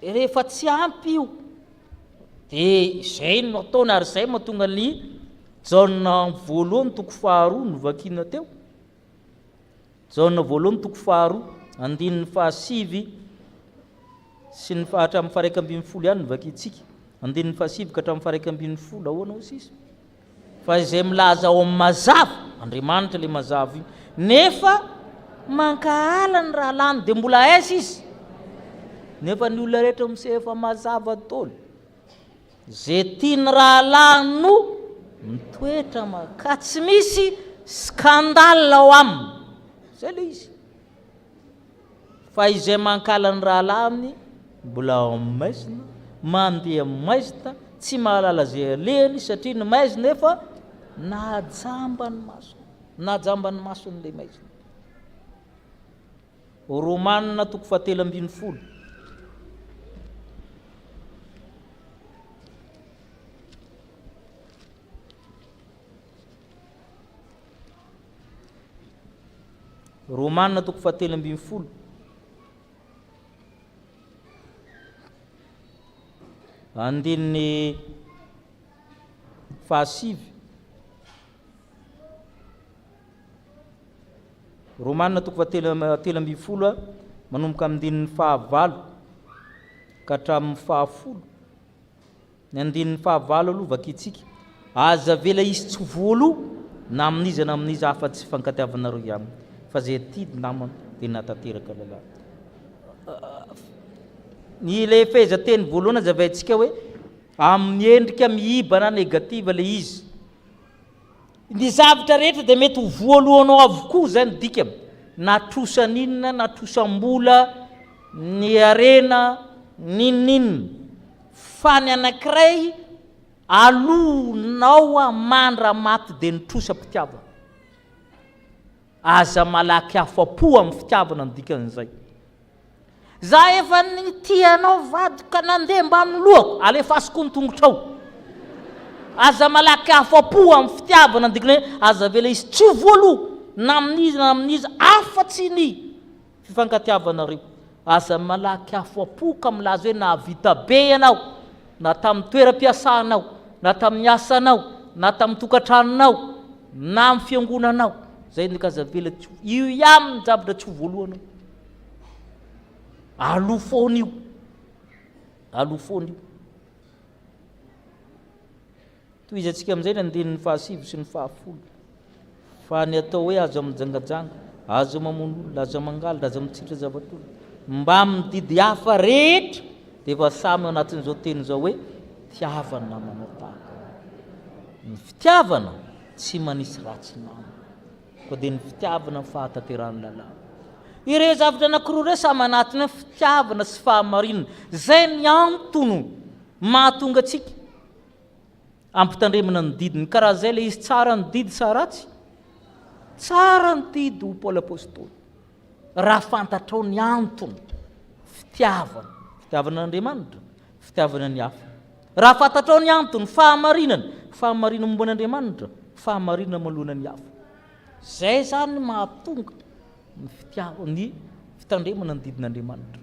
rehefa tsy ampy io dia zay no ataony ary zay mahatonga ny jaona voalohany toko 2 novakiana teo jaona voalohany toko 2 andininy 7 sy ny hatramin'ny 1:20 ihany novakintsika andininy 7 ka hatramin'ny 1:20 ahoana ozy izy fa izay milaza ao amin'ny mazava Andriamanitra le mazava io nefa mankahala ny rahalany dia mbola aiza izy nefa ny olona rehetra misefa mazava daholo zay tiany rahalany no mitoetra ka tsy misy skandale ao aminy zay le izy fa izay mankala ny rahalany mbola maizina mandeha maizina tsy mahalala zay alehany satria ny maizina efa najambany masony le maizina Romanina toko 7:20 7:20 Romanina toko 7:20 andininy 7 Romanina toko 7:20 manomboka amin'dininy 9 ka hatramin'ny 10. Ny andininy 9 aloha vakitsika aza vela izy tsy volo na amin'izy na amin'izy hafa tsy fankatiavanareo ihany fa zay tidy namana dia natateraka lalàna. Ny le fehezanteny voalohany azavaintsika hoe amin'ny endrika miibana negativa le izy. Ny zavatra rehetra dia mety ho voalohanao avokoa zany dikany, na trosan'inona na trosambola ny arena ninninna, fa ny anankiray alonao amandra maty dia nitrosa mpitiavana. Aza malaky afa-po amin'ny fitiavana ny dikan'izay. Za efa ny tianao vady ka nandeha mba amin'ny lohako, alefasiko ny tongotrao. Aza malaky afa-po amin'ny fitiavana ny dikany hoe aza vela izy tsy voaloha na amin'izy na amin'izy afa-tsy ny fifankatiavanareo. Aza malaky afa-po ka milaza hoe na vita be ianao, na tamin'ny toeram-piasanao, na tamin'ny asanao, na tamin'ny tokantranonao, na amin'ny fiangonanao. Zay ny kaza vela io ihany ny zavatra tsy voalohanao. Aloha foana io. Aloha foana io. Toy izy antsika amin'izay ny andininy 7 sy ny 10. Fa ny atao hoe azo mijangajanga, azo mamono olona, azo mangalatra, azo mitsitra zavatolo mba mididy hafa rehetra dia efa samy anatin'izao teny zao hoe tiavana namana tahaka. Ny fitiavana tsy manisy ratsy namana, koa dia ny fitiavana fahatanterahany lalàna. Ireo zavatra anankiroa ireo samy anatiny fitiavana sy fahamarinana. Zay ny antono mahatonga antsika ampitandremana ny didiny. Karaha zay le izy tsara ny didy sa ratsy? Tsara ny didy ho Paoly apôstôly. Raha fantatrao ny antono fitiavana, fitiavan'Andriamanitra, fitiavana ny hafa. Raha fantatrao ny antono fahamarinana, fahamarinana momba n'Andriamanitra, fahamarinana manoloana ny hafa. Zay zany mahatonga ny fitiavana, ny fitandremana ny didin'Andriamanitra.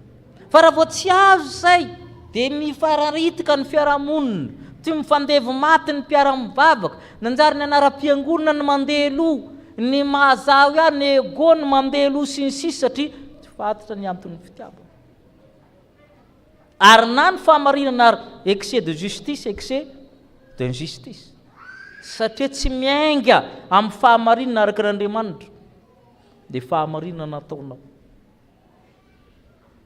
Fa raha vao tsy azo zay dia mifararitika ny fiarahamonina, tsy mifandevy maty ny mpiara-mivavaka, nanjary ny anaram-piangonana ny mandeha aloha, ny mahazao ihany ny ego ny mandeha aloha sy ny sisa satria tsy fantatra ny anton'ny fitiavana. Ary na ny fahamarinana ary excès de justice, excès d'injustice. Satria tsy miainga amin'ny fahamarinana araka n'Andriamanitra dia fahamarinana nataonao.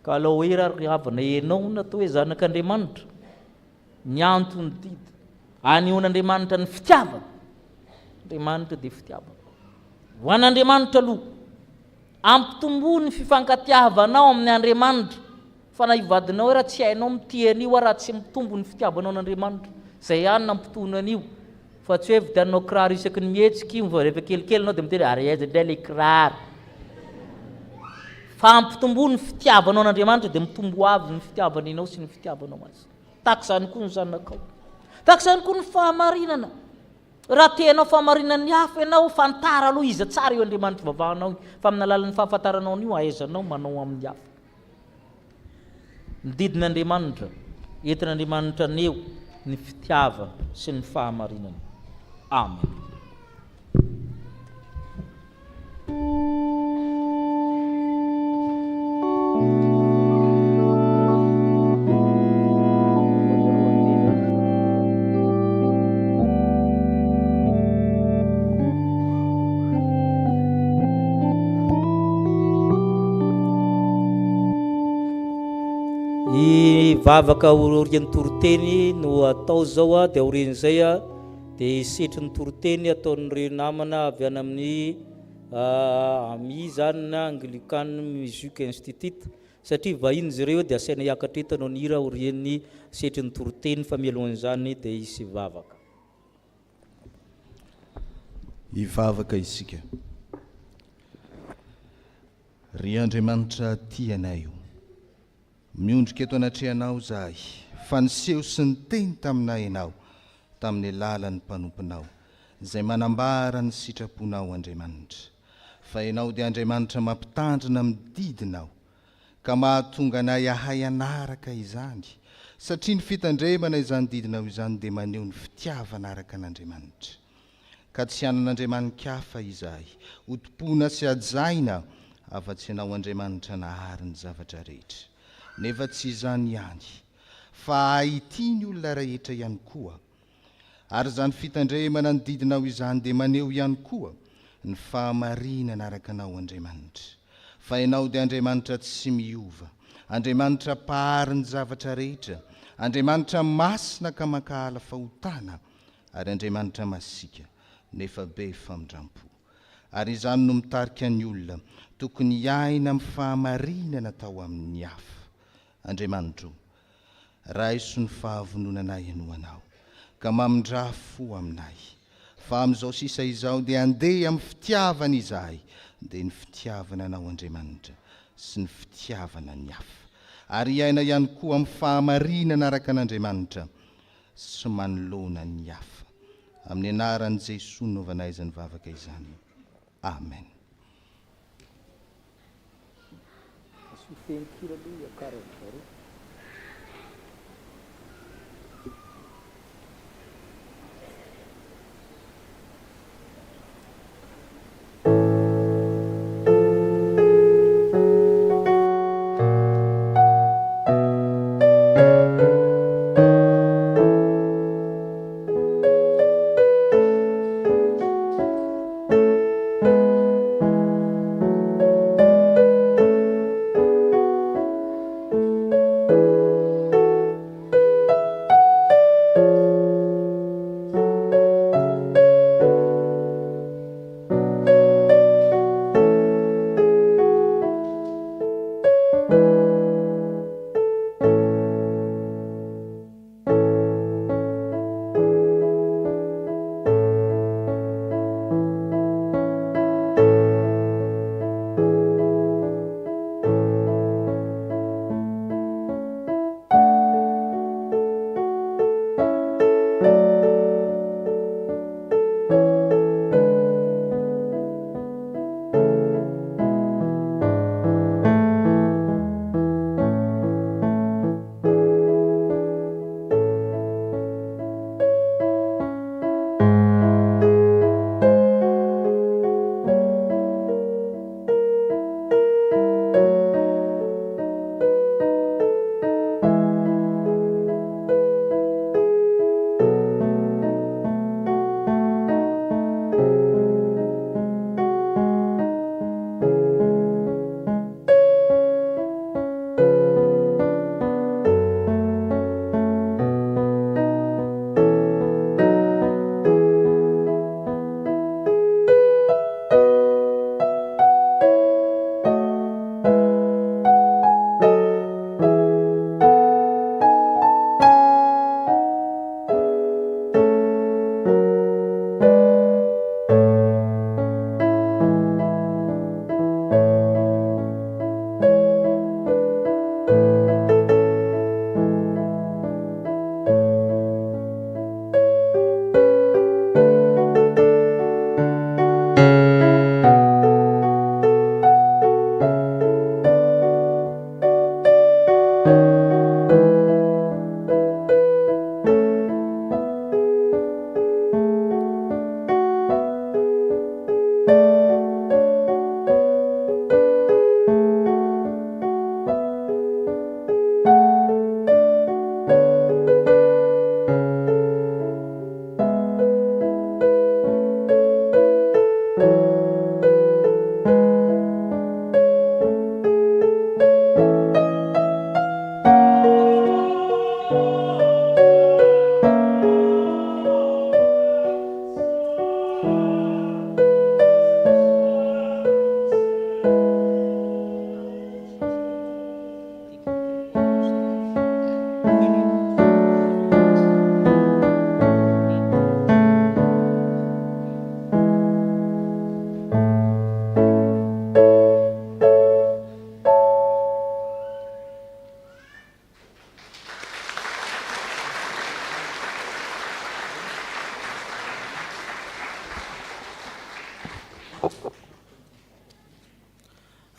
Ka alao hoe rahavana ianao natao hoe zanak'Andriamanitra, ny antony didy anehoan'Andriamanitra ny fitiavana. Andriamanitra dia fitiavana. Ho an'Andriamanitra aloha ampitombo ny fifankatiavanao amin'ny Andriamanitra. Fa na hivadinao raha tsy hainao mity an'io raha tsy mitombo ny fitiavanao n'Andriamanitra, zay ihany nampitona an'io. Fa tsy hoe vidianao kiraro isaky ny mihetsika io, rehefa kelikely anao dia miteny ary aiza indray ilay kiraro. Fa ampitombo ny fitiavanao n'Andriamanitra dia mitombo avy ny fitiavananao sy ny fitiavanao azy. Tahaka izany koa ny zanakao. Tahaka izany koa ny fahamarinana. Raha tenao fahamarinana ny hafa ianao, fantara aloha iza tsara io Andriamanitra vavahanao, fa amin'ny alalan'ny fahafantaranao an'io ahaizanao manao amin'ny hafa. Ny didin'Andriamanitra, entin'Andriamanitra aneo ny fitiava sy ny fahamarinana. Amen. Vavaka orian'ny toroteny no atao zao dia aorian'izay dia setry ny toroteny ataon'ireo namana avy any amin'ny amin'ny zany na Anglikana Musique Institute satria vahiny izy ireo dia asaina hiakatra eto anao nira orian'ny setry ny toroteny fa mialohan'izany dia isy vavaka. Hivavaka isika. Ry Andriamanitra tianay io. Miondrika eto anatrehanao zahay, fa niseho sy ny teny taminay ianao, tamin'ny alalan'ny mpanomponao, izay manambara ny sitraponao Andriamanitra. fa ianao dia Andriamanitra mampitandrina amin'ny didinao ka mahatonga anay ahay anaraka izany, satria ny fitandremana izany didinao izany dia maneho ny fitiavana araka an'Andriamanitra. Ka tsy anan'Andriamanika hafa izahay, hotompona sy hajaina afa-tsy ianao Andriamanitra nahary ny zavatra rehetra. Nefa tsy izany ihany, fa ahity ny olona rehetra ihany koa. Ary izany fitandremana ny didinao izany dia maneho ihany koa ny fahamarinana araka anao Andriamanitra. Fa ianao dia Andriamanitra tsy miova, Andriamanitra pahary ny zavatra rehetra, Andriamanitra masina ka makahala fahotana, ary Andriamanitra masika nefa be famindrampo. Ary izany no mitarika ny olona tokony hiaina amin'ny fahamarinana tao amin'ny hafa. Andriamanitra, raiso ny fahavononanay ianoanao ka mamindrafo aminay, fa amin'izao sisa izao dia andeha amin'ny fitiavana izahay, dia ny fitiavana anao Andriamanitra sy ny fitiavana ny hafa, ary hiaina ihany koa amin'ny fahamarinana araka an'Andriamanitra sy manoloana ny hafa. Amin'ny anaran'i Jesosy no vanay izany vavaka izany. Amen.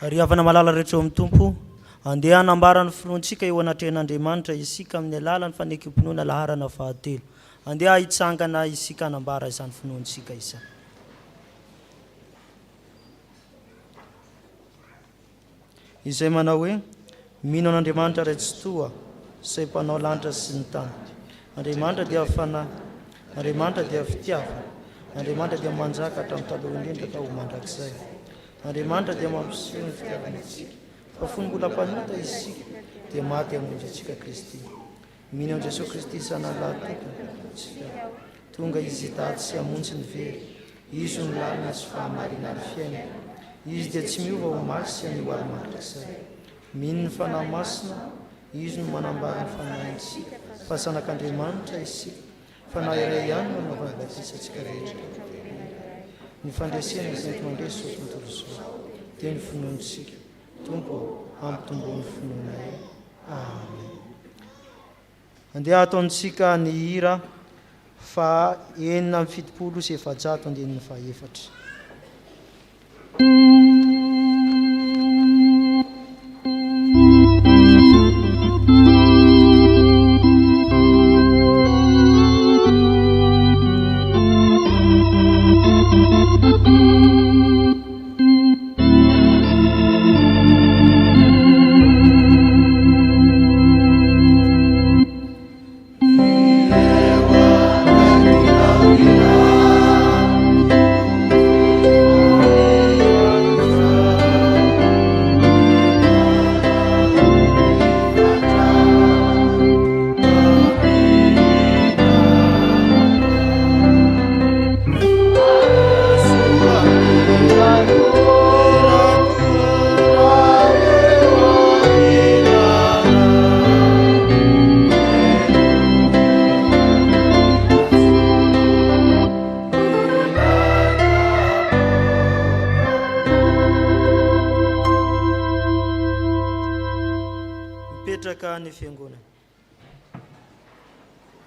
ary avana malala rehetra eo amin'ny tompo andeha hanambarany filoantsika eo anatrehan'Andriamanitra isika amin'ny alalany fanekim-pinoana laharana fahatelo andeha hitsangana isika hanambara izany finoantsika izany. Izay manao hoe mino an'Andriamanitra ray tsy toa izay mpanao lanitra sy ny tany. Andriamanitra dia fanahy, Andriamanitra dia fitiavana, Andriamanitra dia manjaka hatramin'ny taloha indrindra ka ho mandrakizay. Andriamanitra dia mampiseho ny fitiavantsika fa fony mbola mpanota isika dia maty amin'ny antsika Kristy. Mino an' Jesosy Kristy sanalahy tokony tonga izy tady sy hamonjy ny very, izy ny lalina sy fahamarinany fiaina, izy dia tsy miova ho masy sy any ho ary mandrakizay. Mino ny fanahy masina, izy no manambara ny fanahintsika fa zanak'Andriamanitra isika, fanahy iray ihany no navavatisantsika rehetra. Ny fandresena izay mandresy ao tontolo izao dia ny finoantsika. Tompo ampitomboan'ny finoanay. Amen. Andeha ataontsika ny hira fa 970 sy 704.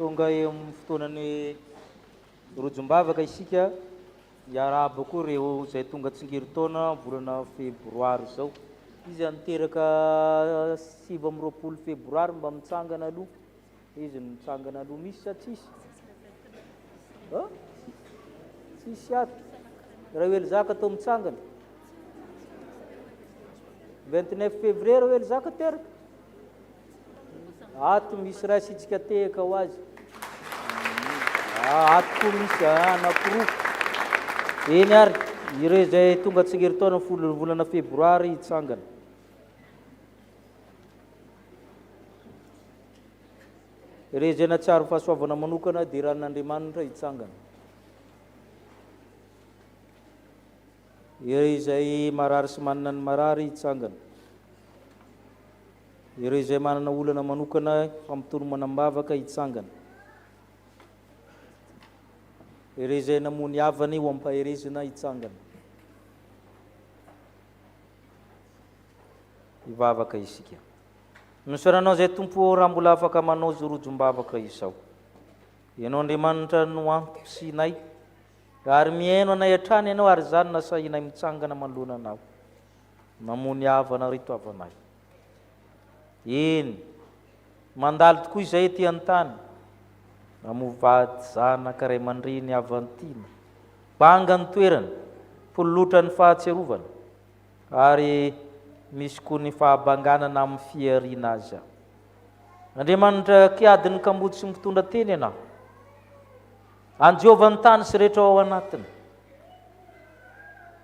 Tonga eo amin'ny fotoanany rojombavaka isika iarahaba koa reo izay tonga tsingerin-taona volana febroary zao. Izy anteraka 7 febroary mba mitsangana aloha. Izy mitsangana aloha misy sa tsisy? Tsisy ato. Raha ely zaka atao mitsangana 29 février raha ely zaka teraka. Ato misy raha sitsika tehaka ho azy. Ato koa misy anakoroa. Eny ary ire zay tonga tsingerin-taona volana febroary hitsangana. Ire zay natsiaro fahasoavana manokana dia ran'Andriamanitra hitsangana. Ire izay marary sy manana ny marary hitsangana. Ire izay manana olana manokana fampitoro manambavaka hitsangana. Ire izay namony havany ho ampaherezana hitsangana. Hivavaka isika. Misaranao zay tompo raha mbola afaka manao zorojom-bavaka izao. Ianao Andriamanitra no ampitosinay, ary mihaino anay hatrany ianao ary zany nasahinay mitsangana manoloana anao. Namony havana rito avanay. Eny, mandalo tokoa izay ety an-tany. Namovady zanaka ray aman-dreny avantiana. Banga ny toerana, pololotra ny fahatsiarovana, ary misy koa ny fahabanganana amin'ny fiariana azy. Andriamanitra kiadiny kambody sy mitondra teny ianao. Anjehova ny tany sy rehetra ao anatiny.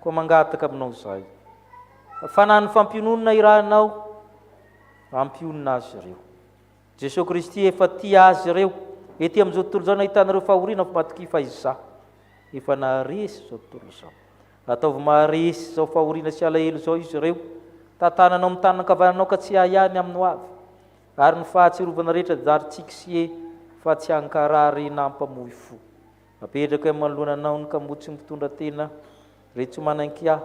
Koa mangataka aminao izay. Fanany fampiononana irahanao, ampionona azy ireo. Jesosy Kristy efa tia azy ireo. Ety amin'izao tontolo izao nahitanareo fahoriana fa matoky fa izaho. Efa naharesy izao tontolo izao. Ataovy maharesy izao fahoriana sy alahelo izao izy ireo. Tantananao amin'ny tany ankavananao ka tsy ahihany amin'ny ho avy. Ary ny fahatsiarovana rehetra darintsika sy fa tsy hankarary nampamohy fo. Apetraka manoloananao ny kambody sy mitondra tena, rehetra tsy manan-kia.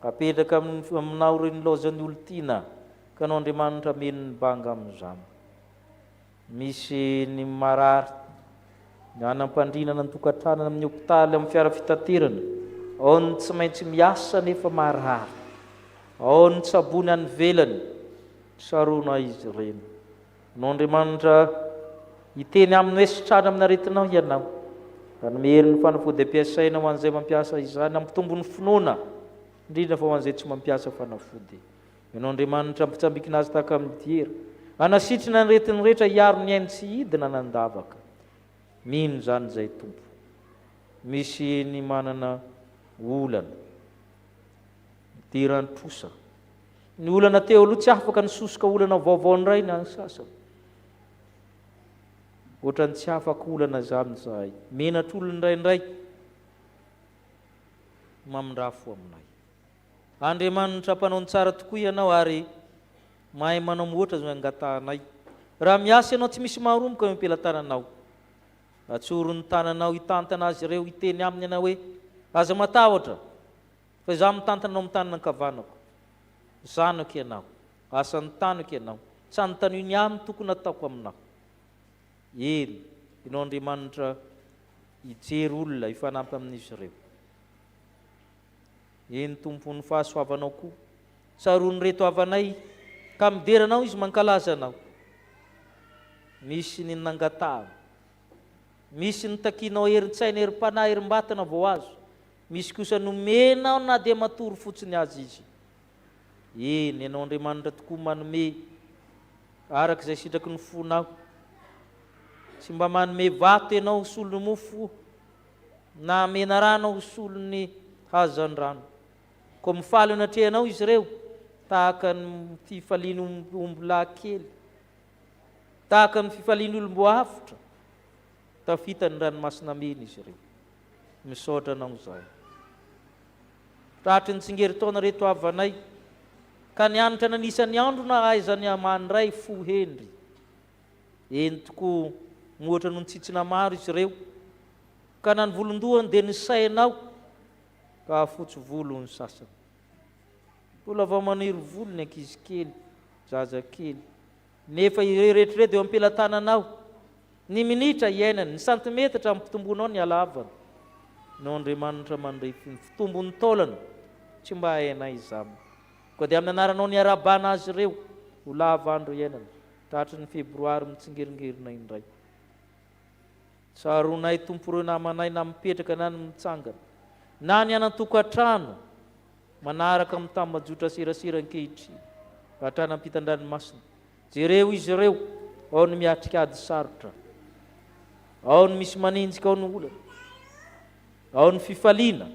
Apetraka aminao reny laozan'ny olo-tiana, ka anao Andriamanitra meno ny banga amin'izany. Misy ny marary, ny anampandrinana ny tokantranana amin'ny hopitaly amin'ny fiara fitaterana, ao ny tsy maintsy miasa nefa marary. ao ny tsabony any velany sarona izy ireny. No Andriamanitra iteny amin'ny hoe sitrana aminaretinao ianao, da nomery ny fanafody ampiasaina ho an'izay mampiasa izany ampitombony finoana, indrindra fa ho an'izay tsy mampiasa fanafody. Ianao Andriamanitra ampitsambikina azy tahaka amin'ny diera, anasitrina ny retiny rehetra hiaro ny ainy tsy hidina nandavaka. Mino zany zay Tompo. Misy ny manana olana dirany trosa, ny olana teo aloha tsy afaka nisosoka olana vaovao ndray na sasany, ohatrany tsy afaka olana zany zahay, menatr'olona indraindray mamindrafo aminay. Andriamanitra mpanao ny tsara tokoa ianao ary mahay manao moatra zay angatahnay. Raha miasa ianao tsy misy maharomboka eo ampelantananao, atsoro ny tananao hitantana azy ireo, hiteny aminy ianao hoe aza matahotra fa izaho mitantanao amin'ny tanana ankavanako, zanako ianao, asan'ny tanako ianao, tsy anontaniany aminy tokony ataoko aminao. Eny, ianao Andriamanitra hijery olona hifanampy amin'izy ireo. Eny Tompo, ny fahasoavanao koa sarony reto avanay ka mideranao izy mankalaza anao. Misy ny nangatahana, misy ny takinao erin-tsaina, erim-panahy, erim-batana vao azo, misy kosa nomenao na dia matory fotsiny azy izy. Eny, ianao Andriamanitra tokoa manome araka izay sitraky ny fonao, tsy mba manome vato ianao solony mofo na mena rano solony hazan-drano, ko mifaly anatrehanao izy ireo tahaka ny fifaliany omby-lahy kely, tahaka ny fifaliany olom-boafitra, tafita ny ranomasina mena izy ireo. Misaotra anao izay. Tratry ny tsingerin-taona reto avanay ka nianatra nanisany andro na aizany amandray fo hendry. Eny tokoa moatra no nitsitsina maro izy ireo, ka na ny volondohany dia ny sainao ka fotsy volo ny sasany. Mbola vao maniry volo ny ankizy kely, zaza kely, nefa ireo rehetrarehetra eo ampelantananao, ny minitra iainany, ny santimetatra ampitombonao ny halavany. No Andriamanitra mandray fitombony taolana tsy mba hainay izany, koa dia amin'ny anaranao ny arabana azy ireo ho lavandro iainany tratry ny Febroary mitsingeringerinay indray. Tsaronay Tompo ireo namanay na mipetraka na ny mitsangana na ny anan-tokantrano manaraka amin'ny tambajotran serasera ankehitriny hatrany Mampitandrina. Jereo izy ireo, ao ny miatrika ady sarotra, ao ny misy manenjika, ao ny olana, ao ny fifaliana,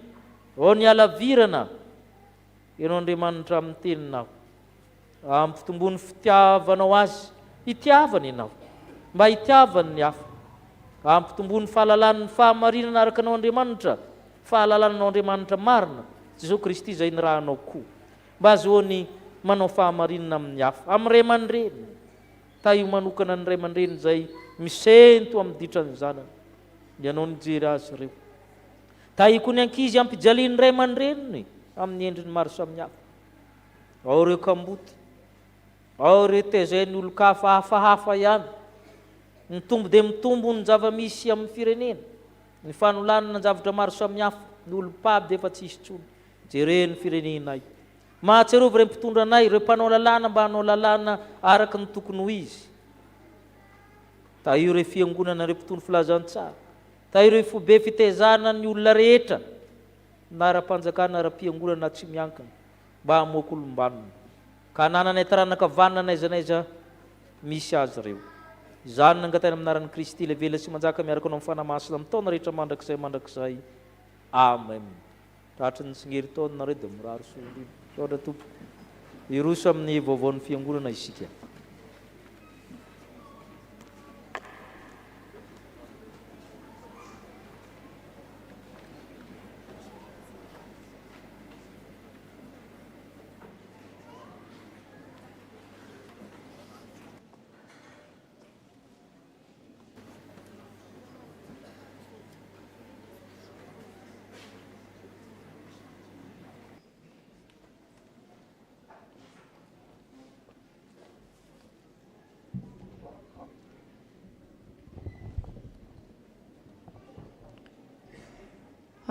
ao ny alavirana. Ianao Andriamanitra amin'ny teninao ampitombony fitiavanao azy, hitiavana ianao mba hitiavany ny hafa, ampitombony fahalalany fahamarinana araka anao Andriamanitra, fahalalanao Andriamanitra marina Jesosy Kristy izay nirahanao koa, mba azoany manao fahamarinana amin'ny hafa amin'ny ray aman-dreny. Ta io manokana ny ray aman-dreny izay misento amin'ny ditran'ny zanany, ianao nijery azy ireo. Ta io koa ny ankizy ampijaliany ray aman-dreniny amin'ny endriny maro samihafa, ao ireo kamboty, ao ireo tezainy olo-kafa hafahafa ihany, mitombo dia mitombo ny zava-misy amin'ny firenena, ny fanolanana ny zavatra maro samihafa, ny olo-pavy dia efa tsy hisy tsony. Jereny firenenay, mahatsiarovy ireo mpitondra anay, ireo mpanao lalàna mba hanao lalàna araka ny tokony ho izy. Ta io ireo fiangonana, ireo mpitondro filazantsara, ta ireo fobe fitezana ny olona rehetra na ara-panjakana, ara-piangonana tsy miankina mba hamoaka olombanona, ka nananay taranaka vanina naiza naiza misy azy ireo. Izany nangatana amin'ny anaran'i Kristy levela sy manjaka miaraka anao amin'ny fanamasina amin'ny taona rehetra mandrakizay. Amen. Tratry ny tsingerin-taona nareo dia miraro solondrina. Saotra Tompo, iroso amin'ny vaovaon'ny fiangonana isika.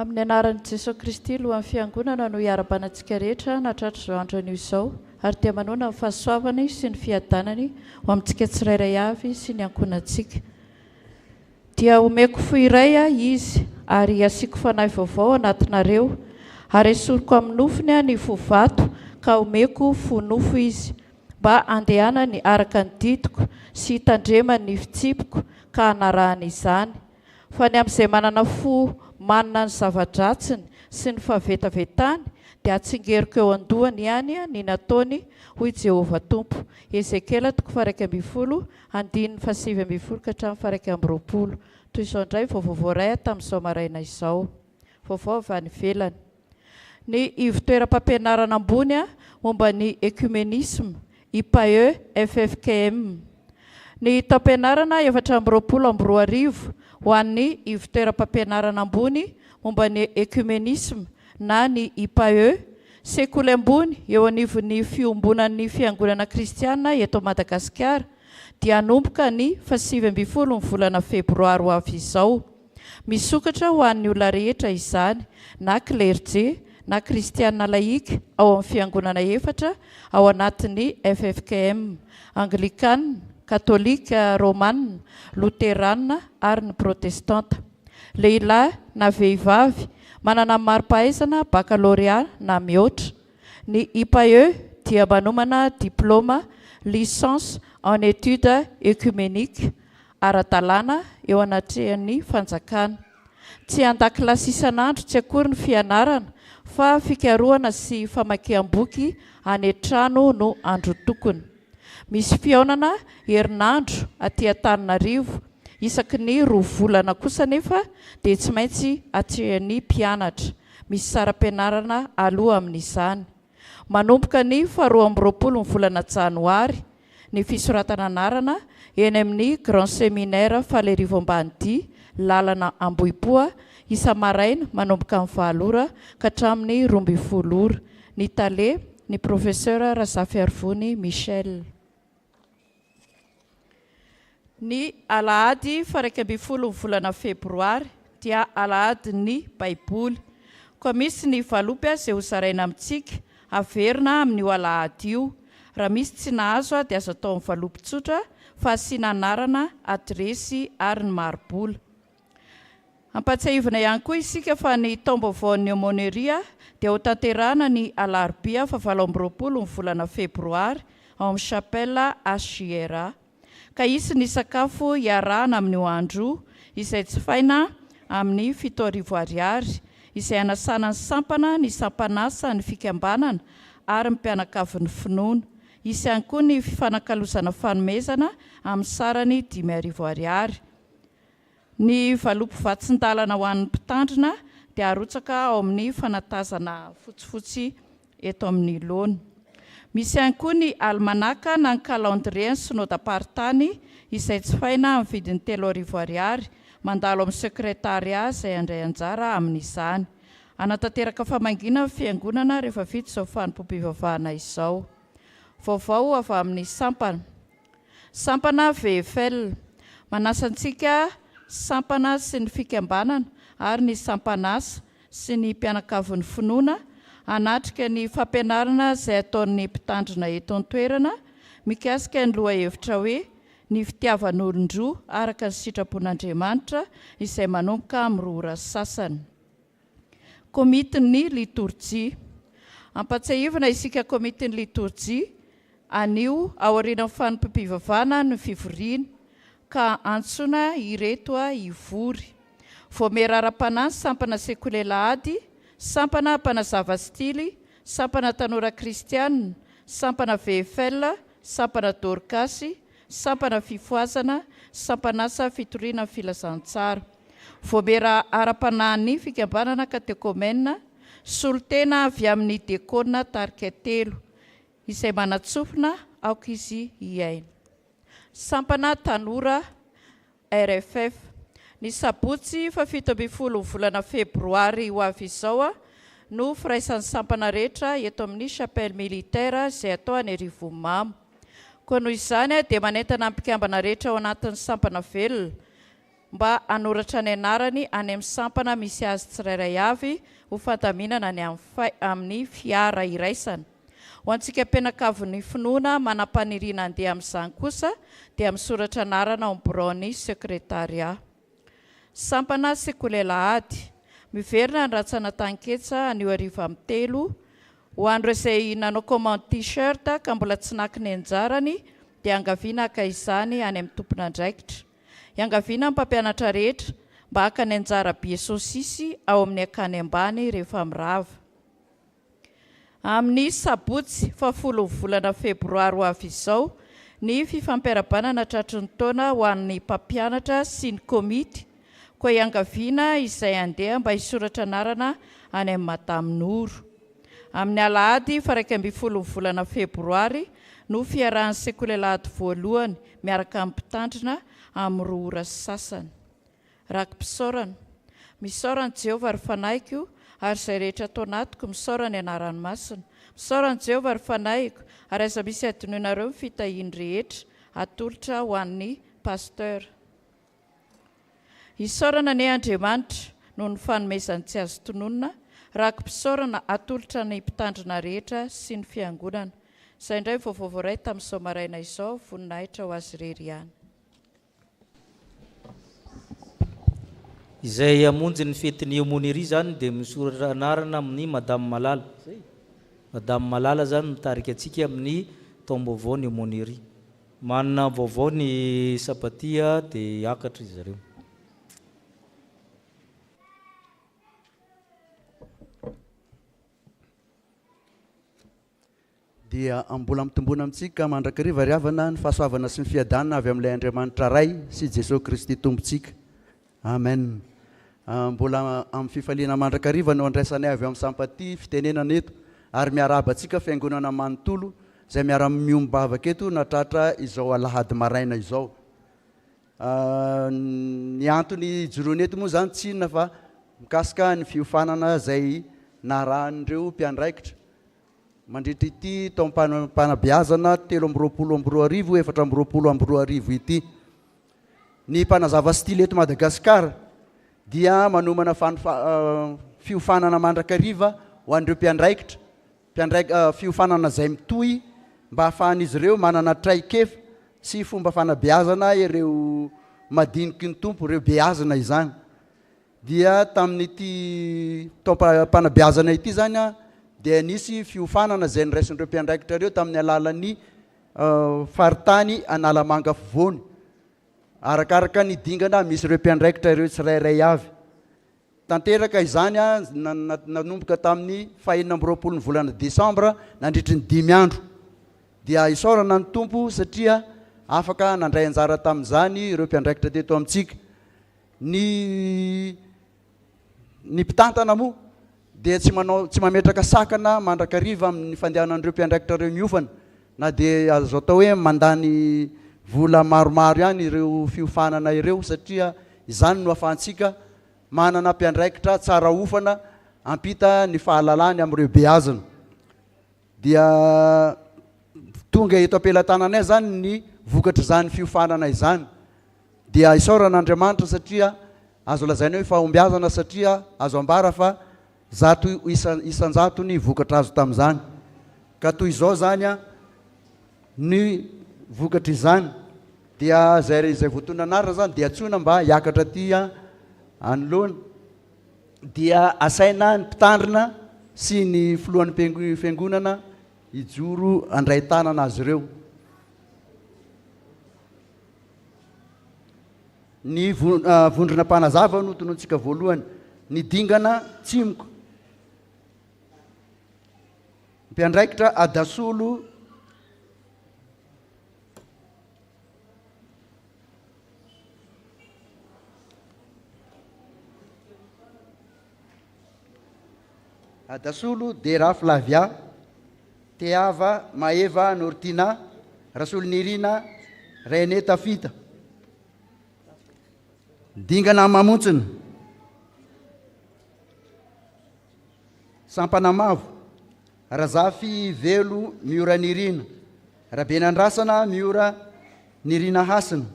Amin'ny anaran'i Jesosy Kristy lohan'ny fiangonana no hiara-banantsika rehetra natratra izao andro anio izao ary dia manona ny fahasoavany sy ny fiadanany ho amintsika tsirairay avy sy ny ankonantsika. Dia omeko fo iray izy ary asiako fanahy vaovao anatinareo ary esoriko amin'ny nofony ny fo vato ka omeko fo nofo izy mba andehanany araka ny didiko sy hitandremany fitsipiko ka hanarahany izany. Fa ny amin'izay manana fo manana ny zava-dratsiny sy ny fahavetavetany dia atsingeriko eo andohany ihany ny nataony hoy Jehovah Tompo. Ezekela 1:20 andininy 7:20 ka hatramin'ny 1:20. Toy izao indray vaovao ray tamin'izao maraina izao. Vaovao avy any ivelany. Ny ivon-toeram-pampianarana ambony momba ny ecumenisme IPAE FFKM. Ny taom-pianarana 420 ho an'ny ivon-toeram-pampianarana ambony momba ny ecumenisme na ny IPAE sekoly ambony eo anivon'ny fiombonan'ny fiangonana kristiana eto Madagasikara dia anomboka ny 7 volana Febroary ho avy izao. Misokatra ho an'ny olona rehetra izany na clergé na kristiana laïque ao amin'ny fiangonana efatra ao anatin'ny FFKM, anglikana, katolika romana, luterana ary ny protestanta. Lehilahy na vehivavy manana mari-pahaizana baccalauréat na mihoatra. Ny IPAE dia manomana diplôma licence en études écuméniques ara-dalàna eo anatin'ny fanjakana. Tsy an-dakilasy isan'andro tsy akory ny fianarana fa fikarohana sy famakiam-boky any an-trano no andro tokony. Misy fiaonana herinandro aty Antananarivo isaky ny 2 volana kosa nefa dia tsy maintsy atrehan'ny mpianatra. Misy saram-pianarana aloha amin'izany. Manomboka ny 12 volana Janoary ny fisoratana anarana eny amin'ny Grand Séminaire Falerivo Ambanidia lalana Ambohipoa isa maraina manomboka amin'ny 9 ora ka hatramin'ny 12 ora. Ny tale ny professeur Razafy Arvony Michel. Ny alahady 1 volana Febroary dia alahady ny Baiboly. Koa misy ny valopy izay ho zaraina amintsika averina amin'io alahady io. Raha misy tsy nahazo dia azo atao amin'ny valopy tsotra fa asiana anarana, adresy ary ny maribola. Ampatsiahivana ihany koa isika fa ny taom-baovaon'ny amoneria dia ho tanterahana ny alarobia 17 volana Febroary ao amin'ny chapelle HJRA. Ka isy ny sakafo iarahana amin'ny andro izay tsy faina amin'ny 7 ariary izay anasana ny sampana, ny sampanasa, ny fikambanana ary ny mpianakavin'ny finoana. Isy ihany koa ny fifanakalozana fanomezana amin'ny sarany 5 ariary. Ny valopy vatsin-dalana ho an'ny mpitandrina dia arotsaka ao amin'ny fanatazana fotsifotsy eto amin'ny laona. Misy ihany koa ny almanaka na ny calendrier synodam-paritany izay tsy faina amin'ny vidiny 3 ariary mandalo amin'ny sekretariat izay andray anjara amin'izany. Anatanteraka famangina fiangonana rehefa vita izao fanimpom-pivavahana izao. Vaovao avy amin'ny sampana. Sampana VFL manasa antsika sampana sy ny fikambanana ary ny sampanasa sy ny mpianakavin'ny finoana anatrika ny fampianarana izay ataon'ny mpitandrina eto an-toerana mikasika ny lohahevitra hoe ny fitiavan'olon-droa araka ny sitrapon'Andriamanitra izay manomboka amin'ny 2 ora sasany. Komitin'ny liturjia. Ampatsiahivana isika komitin'ny liturjia anio aorian'ny fanimpom-pivavahana ny fivoriana ka antsoina ireto ivory. Voamerara-panahy sampana sekoly lahady, sampana mpanazava stily, sampana tanora kristianina, sampana VFL, sampana dorkasy, sampana fifoazana, sampanasa fitoriana filazantsara. Voamera ara-panahy fikambanana katekomena, solotena avy amin'ny dekona tarika 3 izay manatsofina aoka izy iaina. Sampana tanora RFF. Ny sabotsy 17 volana Febroary ho avy izao no firaisan'ny sampana rehetra eto amin'ny chapelle militaire izay atao any Rivomamo. Koa noho izany dia manentana mpikambana rehetra ao anatin'ny sampana velona mba anoratra ny anarany any amin'ny sampana misy azy tsirairay avy ho fandaminana ny amin'ny fiara iraisana. Ho antsika mpianakavy finoana manam-paniriana andeha amin'izany kosa dia misoratra anarana ao amin'ny bureau-ny sekretariat. Sampana sekoly Lahady, miverina ny ratsana tanketsa anio 3:03 ho andro izay nanao commande t-shirt ka mbola tsy naky ny anjarany dia angaviana haka izany any amin'ny tompon'andraikitra. Iangaviana ny mpampianatra rehetra mba haka ny anjara bie sosisy ao amin'ny akany ambany rehefa mirava. Amin'ny sabotsy 10 volana Febroary ho avy izao ny fifampiarabanana tratry ny taona ho an'ny mpampianatra sy ny komity koa iangaviana izay andeha mba hisoratra anarana any amin'ny Madame Noro. Amin'ny Alahady 10 volana Febroary no fiarahan'ny sekoly Lahady voalohany miaraka amin'ny mpitandrina amin'ny 2 ora sasany. Rakim-pisaorana, misaorana Jehovah ary fanaiko ary izay rehetra atao anatiko misaorana ny anarany masina. Misaorana Jehovah ary fanaiko ary aza misy adinoinareo ny fitahiany rehetra atolotra ho an'ny pasteur. Isaorana ny Andriamanitra no ny fanomezany tsy azo tononona, rakim-pisaorana atolotra ny mpitandrina rehetra sy ny fiangonana. Izay indray vaovao iray tamin'ny somaraina izao voninahitra ho azy irery ihany. Izay amonjy ny fetin'ny homoniry zany dia misoratra anarana amin'ny Madame Malala. Madame Malala zany mitarika antsika amin'ny taom-baovao ny homoniry. Manana vaovao ny sapatia dia akatra izy ireo. Dia mbola mitombona amintsika mandrakariva ry havana ny fahasoavana sy ny fiadanana avy amin'ilay Andriamanitra ray sy Jesosy Kristy tompontsika. Amen. Mbola amin'ny fifaliana mandrakariva no andraisanay avy amin'ny sampaty fitenenana eto ary miaraba antsika fiangonana manontolo izay miara-miombavaka eto natratra izao Alahady maraina izao. Ny antony joroany eto moa zany tsy inona fa mikasika ny fiofanana izay narahan'ireo mpiandraikitra mandritra ity taom-panabeazana 13-24 4-20 ity. Ny mpanazava stily eto Madagasikara dia manomana fiofanana mandrakariva ho an'ireo mpiandraikitra, fiofanana izay mitohy mba ahafahan'izy ireo manana traikefa sy fomba fanabeazana ireo madiniky ny tompo, ireo beazana izany. Dia tamin'ity taom-panabeazana ity zany dia nisy fiofanana izay niraisin'ireo mpiandraikitra ireo tamin'ny alalan'ny faritany Analamanga Fovoany. Arakaraka ny dingana misy ireo mpiandraikitra ireo tsirairay avy. Tanteraka izany nanomboka tamin'ny 24 volana Desambra nandritry ny 5 andro. Dia isaorana ny tompo satria afaka nandray anjara tamin'izany ireo mpiandraikitra teto amintsika. Ny mpitantana moa dia tsy mametraka sakana mandrakariva amin'ny fandehanan'ireo mpiandraikitra ireo miofana na dia azo atao hoe mandany vola maromaro ihany ireo fiofanana ireo satria izany no ahafahantsika manana mpiandraikitra tsara ofana ampita ny fahalalany amin'ireo beazana. Dia tonga eto ampelantananay zany ny vokatra izany fiofanana izany. Dia isaoran'Andriamanitra satria azo lazaina hoe fahombiazana satria azo ambara fa isan-jato ny vokatra azo tamin'izany. Ka toy izao zany ny vokatra izany dia izay voatona anarana zany dia antsona mba hiakatra aty anoloana. Dia asaina ny mpitandrina sy ny filohan'ny fiangonana hijoro andray tanana azy ireo. Ny vondrona mpanazava no tonontsika voalohany, ny dingana tsimoko. Mpiandraikitra Adasolo Dera Flavia, Teava Maeva Nortina, Rasolo Nirina, René Tafita. Dingana Mamontsina, Sampanamavo, Razafy Velo Miora Nirina, Rabenandrasana Miora Nirina Hasina,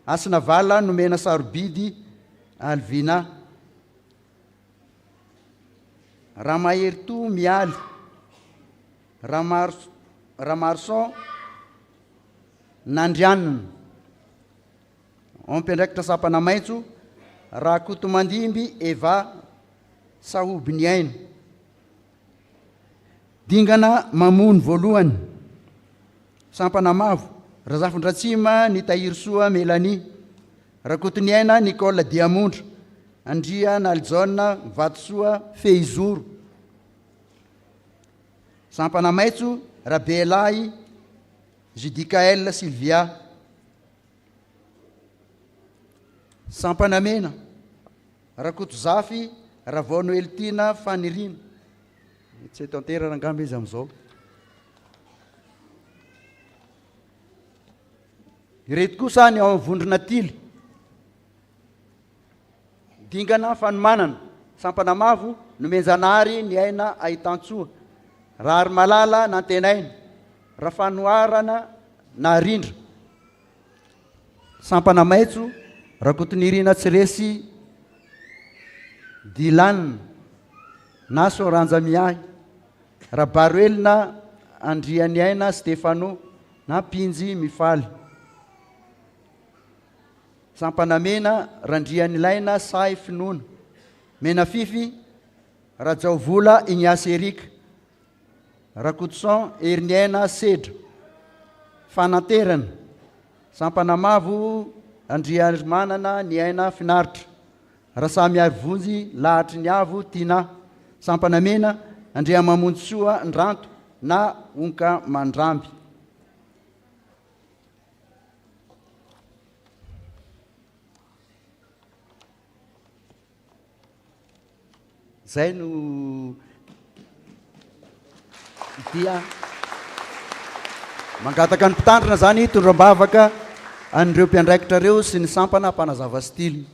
asina vala nomena sarobidy alvina Ramaherito mialy Ramarson nandrianina ompendraikitra sapana maitso Rakotomandimby Eva Sahobiniaina dingana mamono voalohany sampana mavo Razafindratsima Nitahirosoa Melanie Rakotoniaina Nicole Diamondra Andria Nalzona Vatosoa Feizoro sampana maitso Rabelay 𝗔𝗟𝗜𝗔𝗛𝗛 Sylvia sampana mena Rakotozafy Ravonoeltina Fanirina tsy eto antera rangamby izy am'izao ireto kosa ny ao vondrona tily dingana fanomanana sampana mavo nomenjanary ny aina Ahitantsoa Rary Malala Nantenaina Rafanoarana Narindra sampana maitso Rakotonirina Tsiresy Dilan Naso Ranjamiahy Rabaroelina Andriany aina Stefano na Pinjy Mifaly sampana mena Randriany laina Say Finoana mena fify Rajaovola Ignace Erika Rakotson Erniaina Sedra fanaterana sampana mavo Andriany manana ny aina Finaritra Rasamy Arvonjy Lahatry ny avo Tina sampana mena Andria Mamontsoa Ndranto na Onka Mandramby zay no dia mangataka ny mpitandrina zany tondram-bavaka an'ireo mpiandraikitra reo sy ny sampana mpanazava stily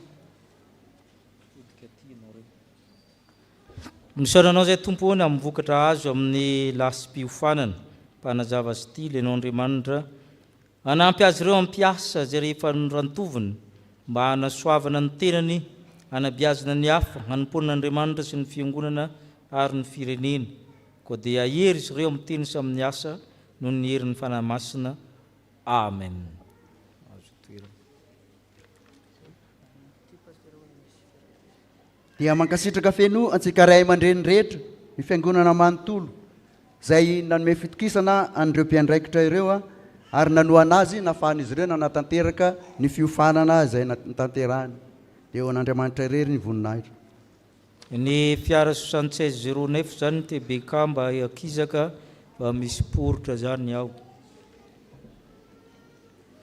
misaoranao zay tompony amin'ny vokatra azo amin'ny lasym-piofanana mpanazava stily ianao Andriamanitra anampy azy ireo ampiasa zay rehefa norantoviny mba hanasoavana ny tenany hanabiazana ny hafa hanomponin'Andriamanitra sy ny fiangonana ary ny firenena koa dia ahery izy ireo amin'ny teny sy amin'ny asa noho ny herin'ny fanahy masina amen. dia mankasitraka feno antsika ray aman-dreny rehetra ny fiangonana manontolo zay nanome fitokisana an'ireo mpiandraikitra ireo ary nanoana azy nafahan'izy ireo nanatanteraka ny fiofanana zay natanterahany dia eo an'Andriamanitra irery ny voninahitra ny fiara 7609 zany TBK mba akizaka mba misy poritra zany ao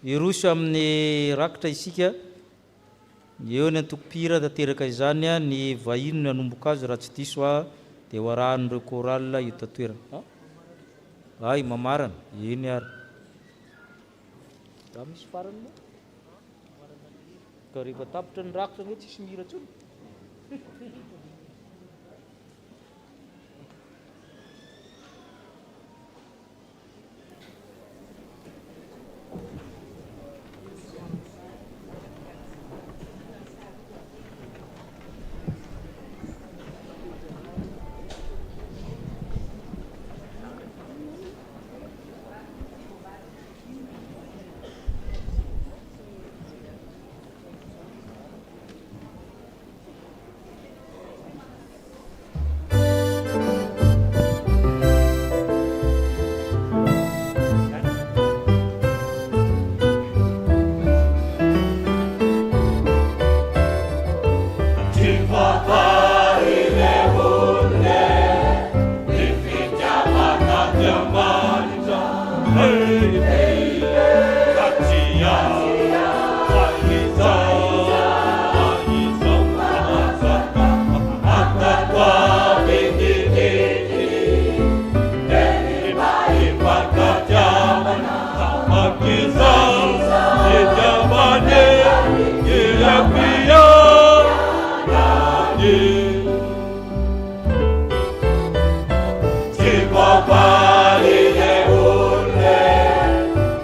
iroso amin'ny rakitra isika eo ny antokopira tanteraka izany ny vahiny ny anomboka azy raha tsy diso dia hoarahan'ireo koral io tatoerana ay mamarana iny ary raha misy farany moa ka rehefa tapitra ny rakitra hoe tsisy mira tsony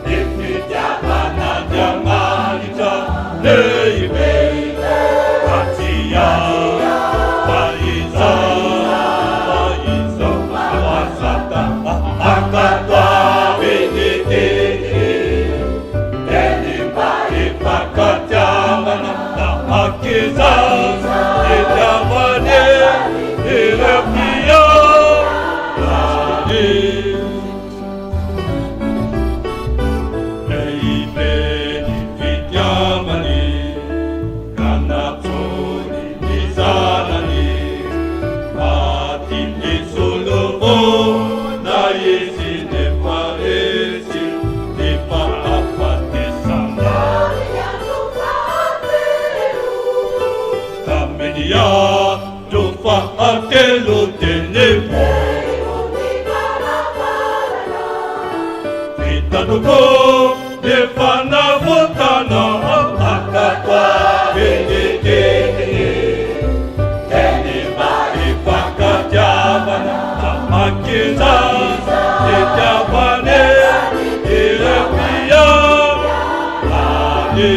Ipitya panadya malita pia tufa atelo tenepo vitaduko defana votana akatwa benedetene teni mai pakajabana akiza ejabane irapia ale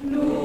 Thank you.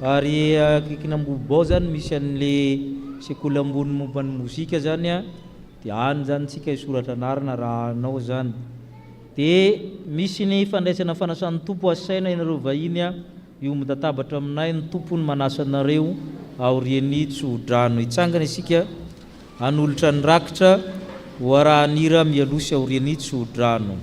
Ary kikinambobao zany misy an'le sekoly ambony momban'ny mozika zany a, dia any zany tsika isoratra anarina raha anao zany. Dia misy ny fandraisana fanasan'ny tompo asaina ianareo vahiny a, io midatabatra aminay ny tompony manasa anareo aorian'ny tsodrano. Hitsangana isika hanolotra ny rakitra ho arahanira mialosy aorian'ny tsodrano.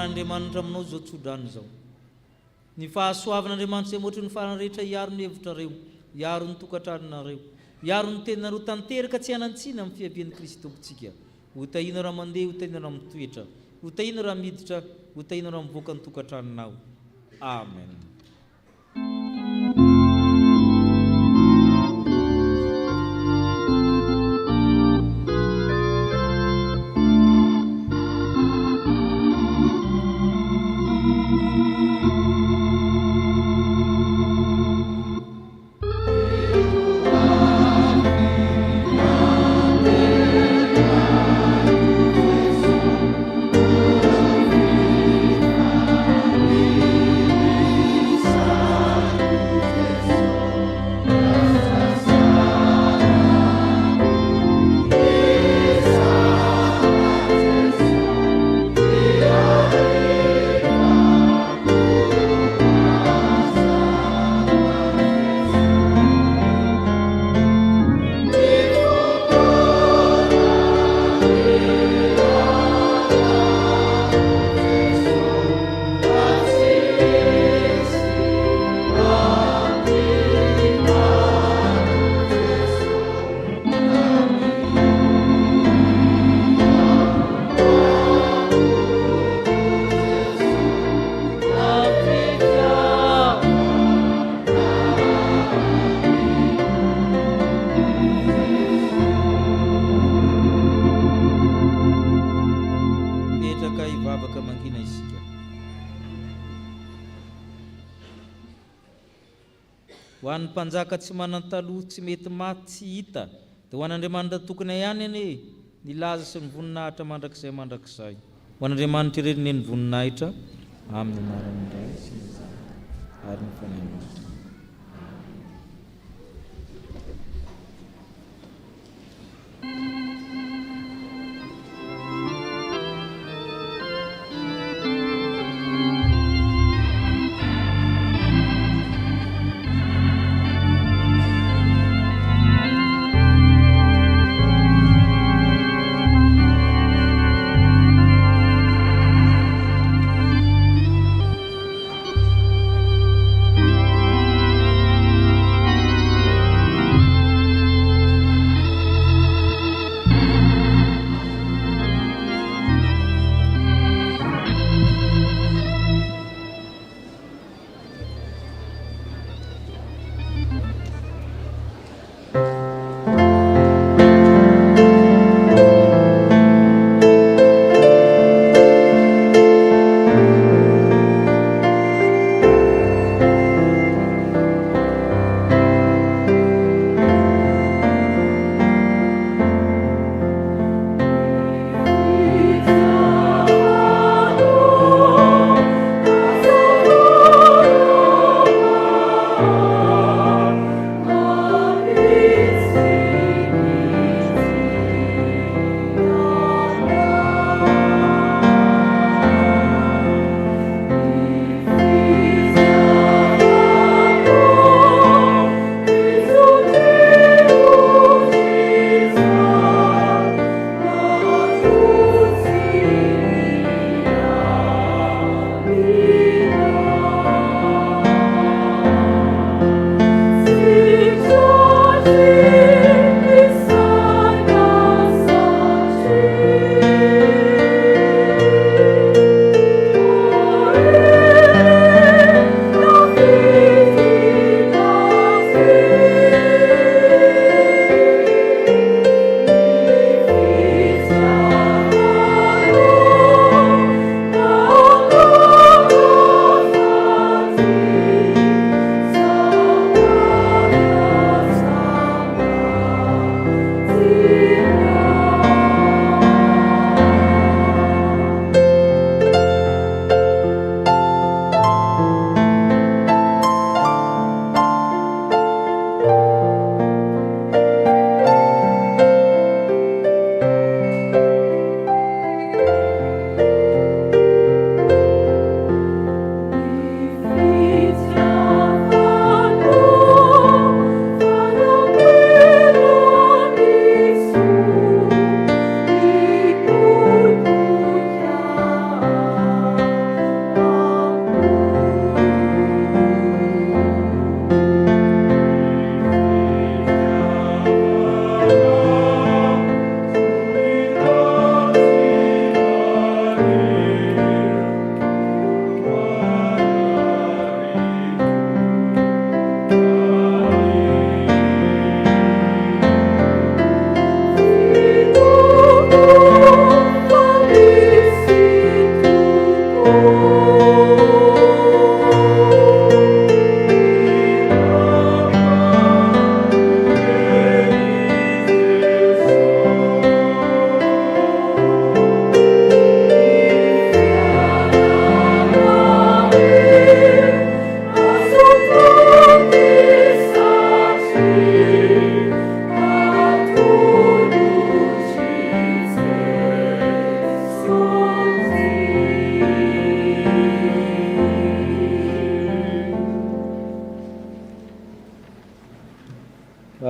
Andriamanitra aminao zao tsodrano zao. Ny fahasoavan'Andriamanitra izay moatry ny farany rehetra hiaro ny hevitrareo, hiaro ny tokantranonareo, hiaro ny tenareo tanteraka tsy hanantsina amin'ny fiavian'i Kristy tompontsika. Hotahina raha mandeha, hotahina raha mitoetra, hotahina raha miditra, hotahina raha mivoaka ny tokantranonao. Amen. ho an'ny mpanjaka tsy manan-taloha tsy mety maty tsy hita dia ho an'Andriamanitra tokony ihany anie ny laza sy ny voninahitra mandrakizay ho an'Andriamanitra ireny ny voninahitra amin'ny anarany indray sy ny Zanaka ary ny Fanahy.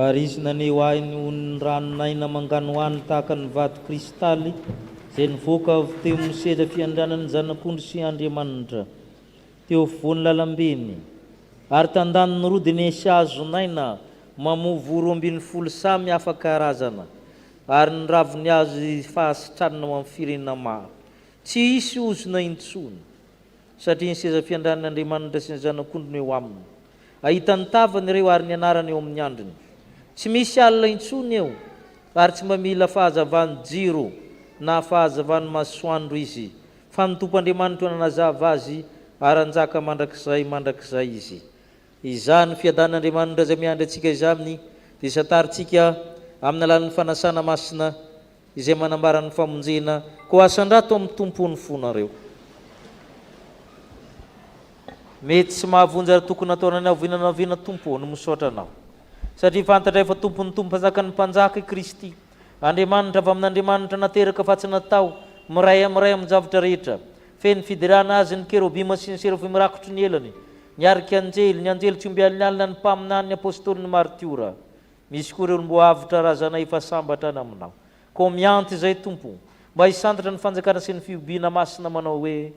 ary izy naneo ainy ny ranonaina manganoany tahaka ny vato kristaly izay nivoaka avy teo amin'ny seza fiandrianany zanak'ondry sy Andriamanitra teo fovoan'ny lalambeny ary tandaniny rodiny hazonaina mamovo 12 samy hafa karazana ary ny raviny azy fahasitranana amin'ny firenena maro tsy hisy ozona intsony satria ny seza fiandrianan'Andriamanitra sy ny zanak'ondry eo aminy ahitany tavany ireo ary ny anarany eo amin'ny andriny tsy misy alina intsony eo ary tsy mamila fahazavany jiro na fahazavany masoandro izy fa ny Tompo Andriamanitra nanazava azy ary anjaka mandrakizay izy izany fiadan'Andriamanitra zay miandry atsika izaminy dia sataritsika amin'ny alalan'ny fanasana masina izay manambarany famonjena ko asandrato amin'ny tompony fonareo. Mety tsy mahavonjy ary tokony ataonany avinana tompony misaotra anao satria fantatra efa tompony tomponjakany mpanjaka i Kristy. Andriamanitra avy amin'Andriamanitra nateraka fa tsy natao miray amin'ny zavatra rehetra. Feno fidirana azy ny kerobima sy ny serafim mirakotry ny elany, miarika ny anjely tsy omby alina ny mpaminany ny apôstôly ny martiora. Misy koa ireo mbo avitra razana efa sambatra any aminao. Ko mianty izay tompo mba hisantatra ny fanjakana sy ny fiobiana masina manao hoe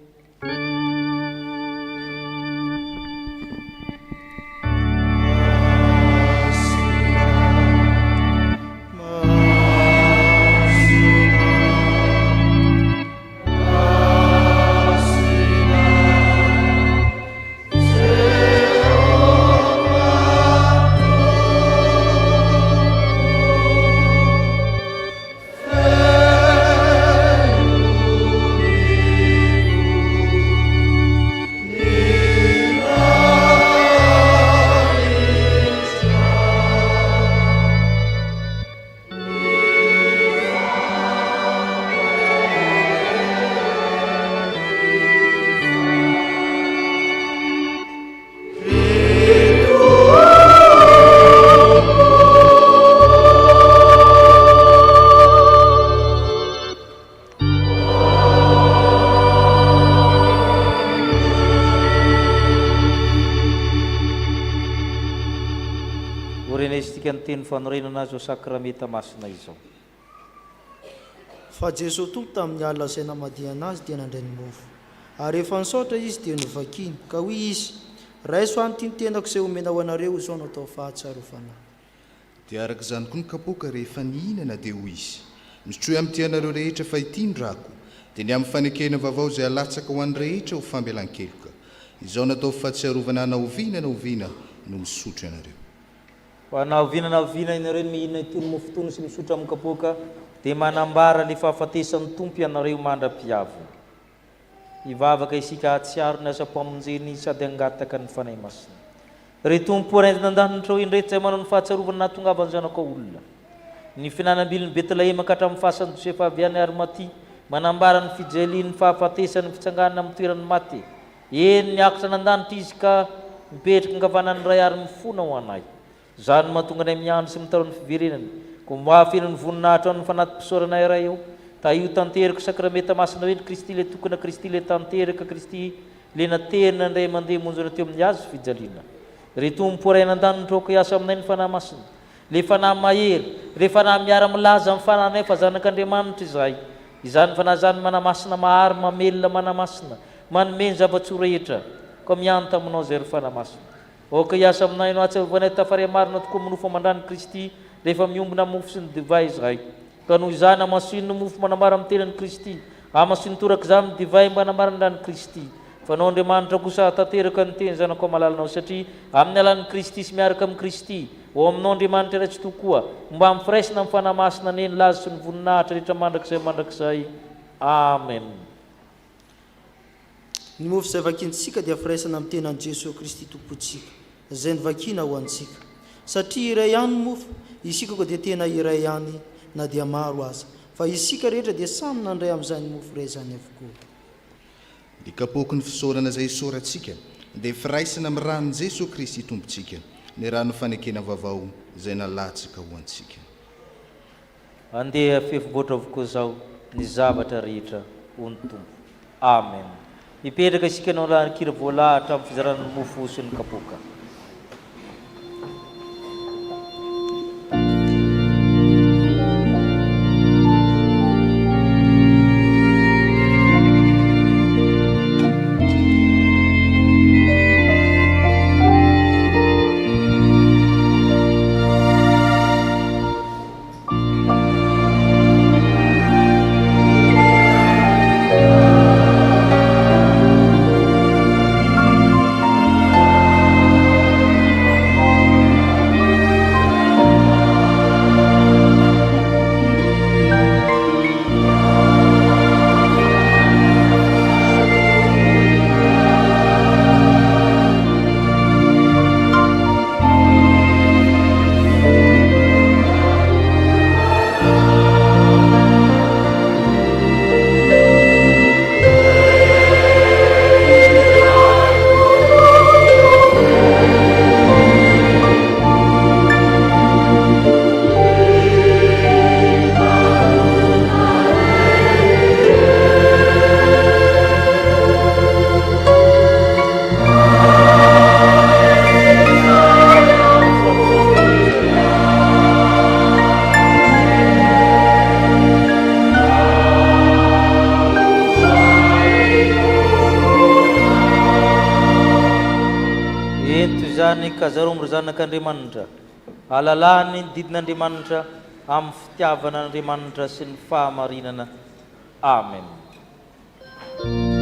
fanorenana azy ao sakramenta masina izao. Fa Jesosy tompo tamin'ny alina izay namadiana azy dia nandray ny mofo, ary rehefa nisaotra izy dia novakiny ka hoy izy, raiso any ty tenako izay omena ho anareo izao no atao fahatsiarovana. Dia araka izany koa ny kapoaka rehefa nihinana dia hoy izy, mitroy amin'ity anareo rehetra fa ity ny rako dia ny amin'ny fanekena vaovao izay alatsaka ho an'ny rehetra ho fambelan-keloka. Izao natao fahatsiarovana naoviana no misotro ianareo. Ho anaoviana ianareo mihinana itony mofo itony sy misotro amin'ny kapoaka dia manambara le fahafatesan'ny tompo ianareo mandra-piavo. Hivavaka isika hatsiaro ny asa-pamonjeny sady hangataka ny fanahy masina. Ry tompo nandanitra indreto izay manao ny fahatsiarovana nahatongava ny zanaka olona. Ny finanambiliny Betlehema ka hatramin'ny fahasan'i Josefa avy any Arimatia manambara ny fijalian'ny fahafatesany fitsanganana amin'ny toerany maty. Eny niakatra nandanitra izy ka mipetraka ankavanany ray ary mifona ho anay. Zany mahatonga anay miandry sy mitaro ny fiverenany. Ko mahafeno ny voninahitra amin'ny fanatim-pisaoranay iray eo. Ta io tanteraka sakramenta masina hoe ny Kristy le tokana Kristy le tanteraka Kristy le naterina ndray mandeha monjona teo amin'ny azo fijaliana. Ry tompo ray nandanitra oko hiasa aminay ny fanahy masina. Le fanahy mahery, re fanahy miara-milaza amin'ny fanahinay fa zanak'Andriamanitra izay. Izany fanahy zany manahy masina mahary mamelona manahy masina, manomeny zava-tsoa rehetra. Ka mianta aminao zay ry fanahy masina. Oka hiasa aminay no ahatsiarovana tafarea marina tokoa minofo mandany Kristy rehefa miombona mofo sy ny divay izay. Ka noho izany amasino ny mofo manambara amin'ny tenan'i Kristy, amasino toraka izany ny divay manambara ny Kristy. Fa nao Andriamanitra kosa tanteraka ny teny zanako malalanao satria amin'ny alalan'ny Kristy sy miaraka amin'ny Kristy o aminao Andriamanitra ratsy tokoa mba amifiraisina amin'ny fanahy masina neny laza sy ny voninahitra rehetra mandrakizay. Amen. Ny mofo izay vakintsika dia firaisana amin'ny tenan'i Jesosy Kristy tompontsika, izay nivakina ho antsika. Satria iray ihany ny mofo, isika koa dia tena iray ihany na dia maro aza, fa isika rehetra dia samy nandray amin'izany mofo iray izany avokoa. Ny kapoky ny fisaorana izay isaorantsika dia firaisana amin'ny ranon'i Jesosy Kristy tompontsika, ny rano fanekena vaovao izay nalatsaka ho antsika. Andeha fifiboatra avokoa izao ny zavatra rehetra ho ny tompo. Amen. Mipetraka isika nao lankira voalahatra amin'ny fizarana ny mofo sy ny kapoka. kazaro amy ry zanak'Andriamanitra, alalany ny didin'Andriamanitra amin'ny fitiavan'Andriamanitra sy ny fahamarinana. Amen. Amen.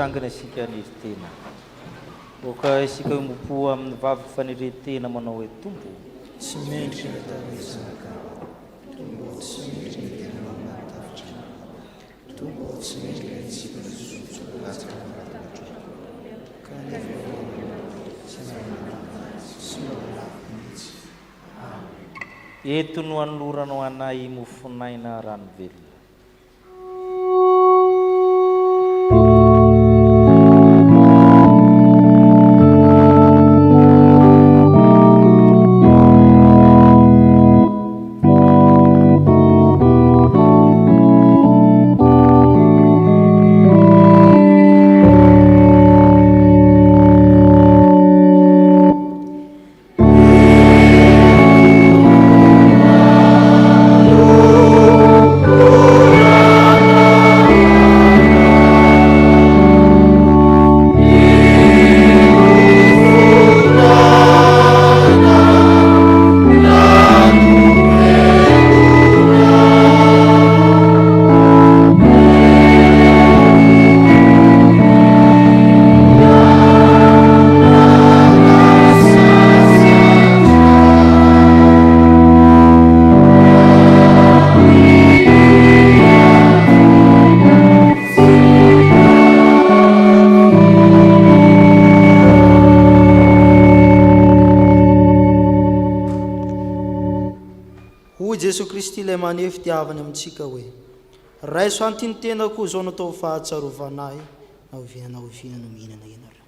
Sangana isika ny tena oka isika mopo amin'ny vavy faneretena manao hoe tompo tsy mendrika ny tavezanaka tombo tsy mendrika ny tena mamatavitra tombo tsy mendrika ny isika ny zotso latsaka mamatavitra ka nefa tsy mahalafo mihitsy eto no anoloranao anay mofonaina rano velona Jesu Kristy ilay maneho fitiavany amintsika hoe raiso antiany tenako zao natao fahatsarovanahy na ovinana no mihinana ianareo.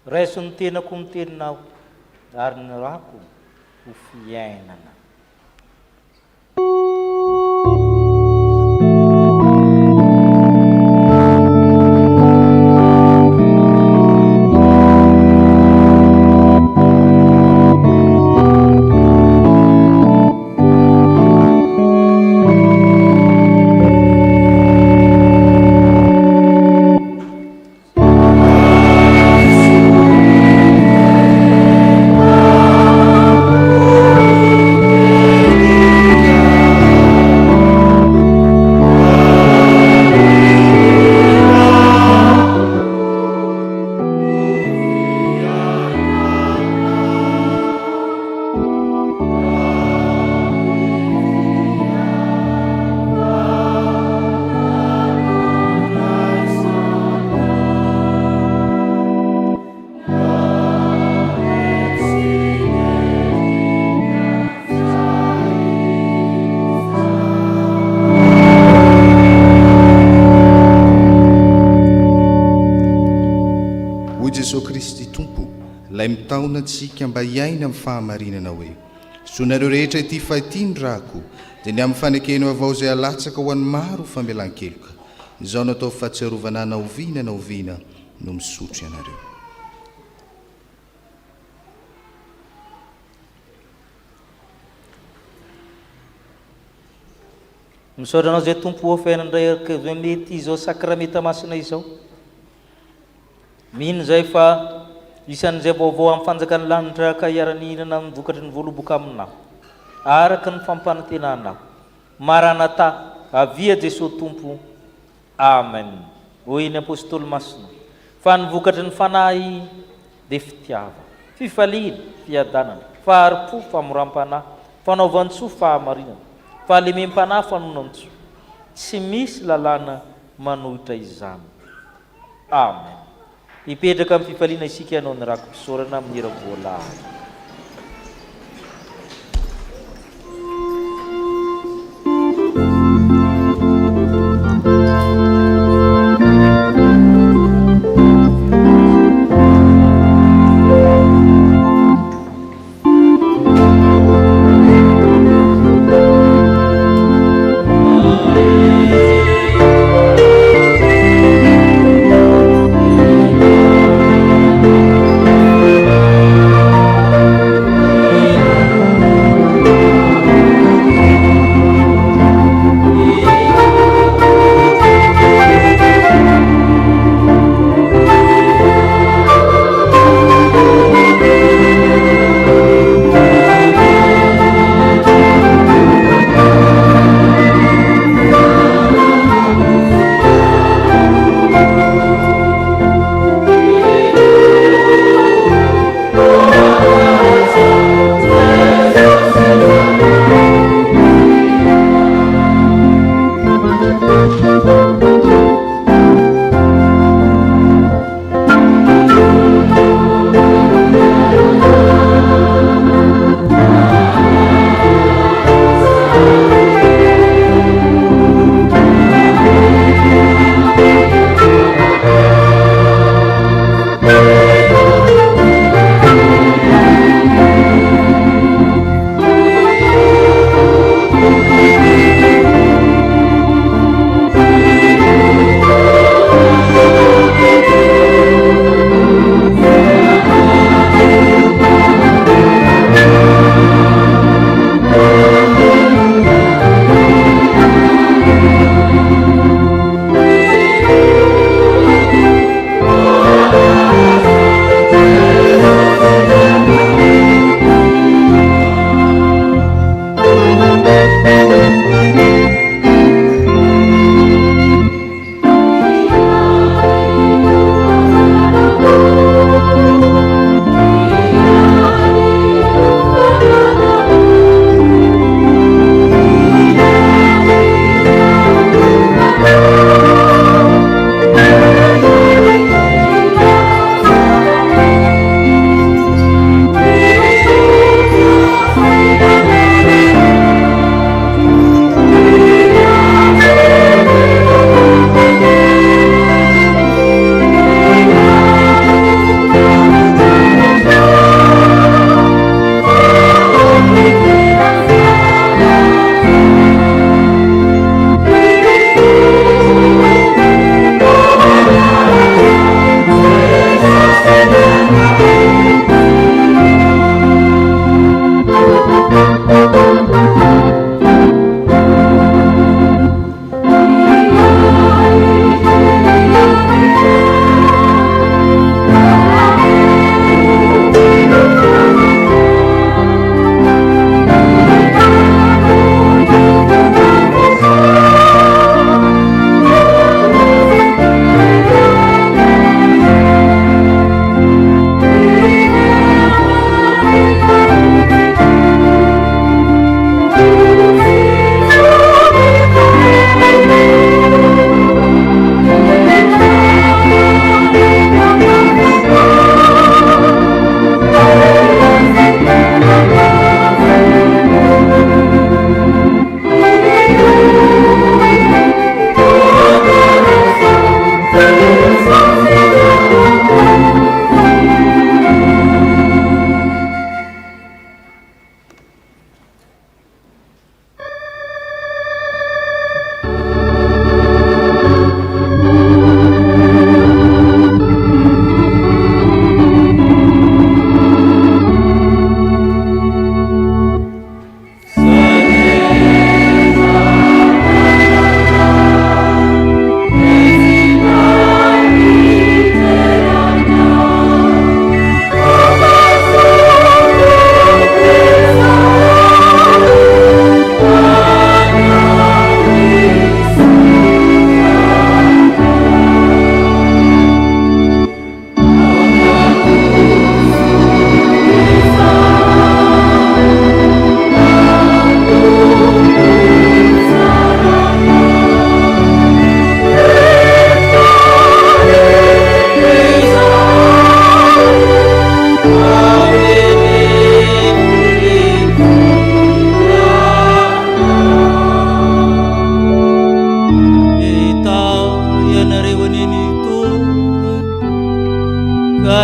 raiso ny tenako miteninao ary ny rako ho fiainana. Mitaona antsika mba hiaina amin'ny fahamarinana hoe sonareo rehetra ity fahitiny rako dia ny amin'ny fanekena avao izay alatsaka ho an'ny maro famelan-keloka izao natao fahatsiarovana na oviana no misotro ianareo. misaotranao zay tompo fiainandray zay mety izao sakramenta masina izao mihino zay fa isan'izay vaovao amin'ny fanjakany lanitra ka hiara-nihinana mivokatry ny voaloboka aminao araka ny fampanantenanao maranata avia Jesosy tompo amen. Hoy ny apôstôly masina fa nivokatry ny fanahy dia fitiava, fifaliana, fiadanana, faharipo, famoram-panahy, fanaovan-tsoa, fahamarinana, fahalemem-panahy, fanonan-tsoa. Tsy misy lalàna manohitra izany. Amen. Hipetraka amin'ny fifaliana isika ianao ny rako mpisaorana amin'ny hira voalahatra. Amen.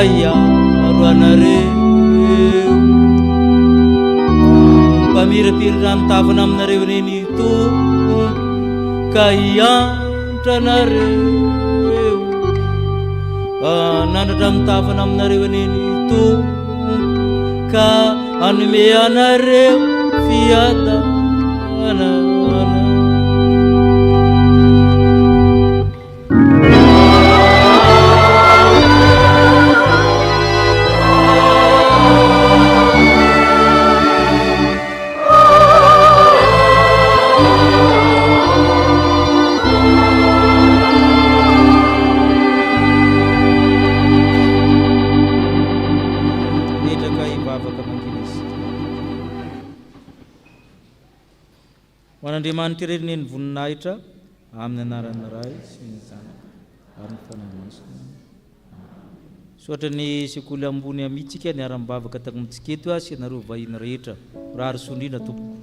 kaiaro anareo mpamirapirina mitavana aminareo neny tompo ka hiantra anareo nandratra mitavana aminareo neny tompo ka anome anareo fiadanana. Andriamanitra irery neny voninahitra amin'ny anarana ray sy ny zanaka ary ny fanamasina. Soatra ny sekoly ambony amitsika ny aram-bavaka tagny mitsiketo sy anareo vahiny rehetra raha ry sondrina tompoko.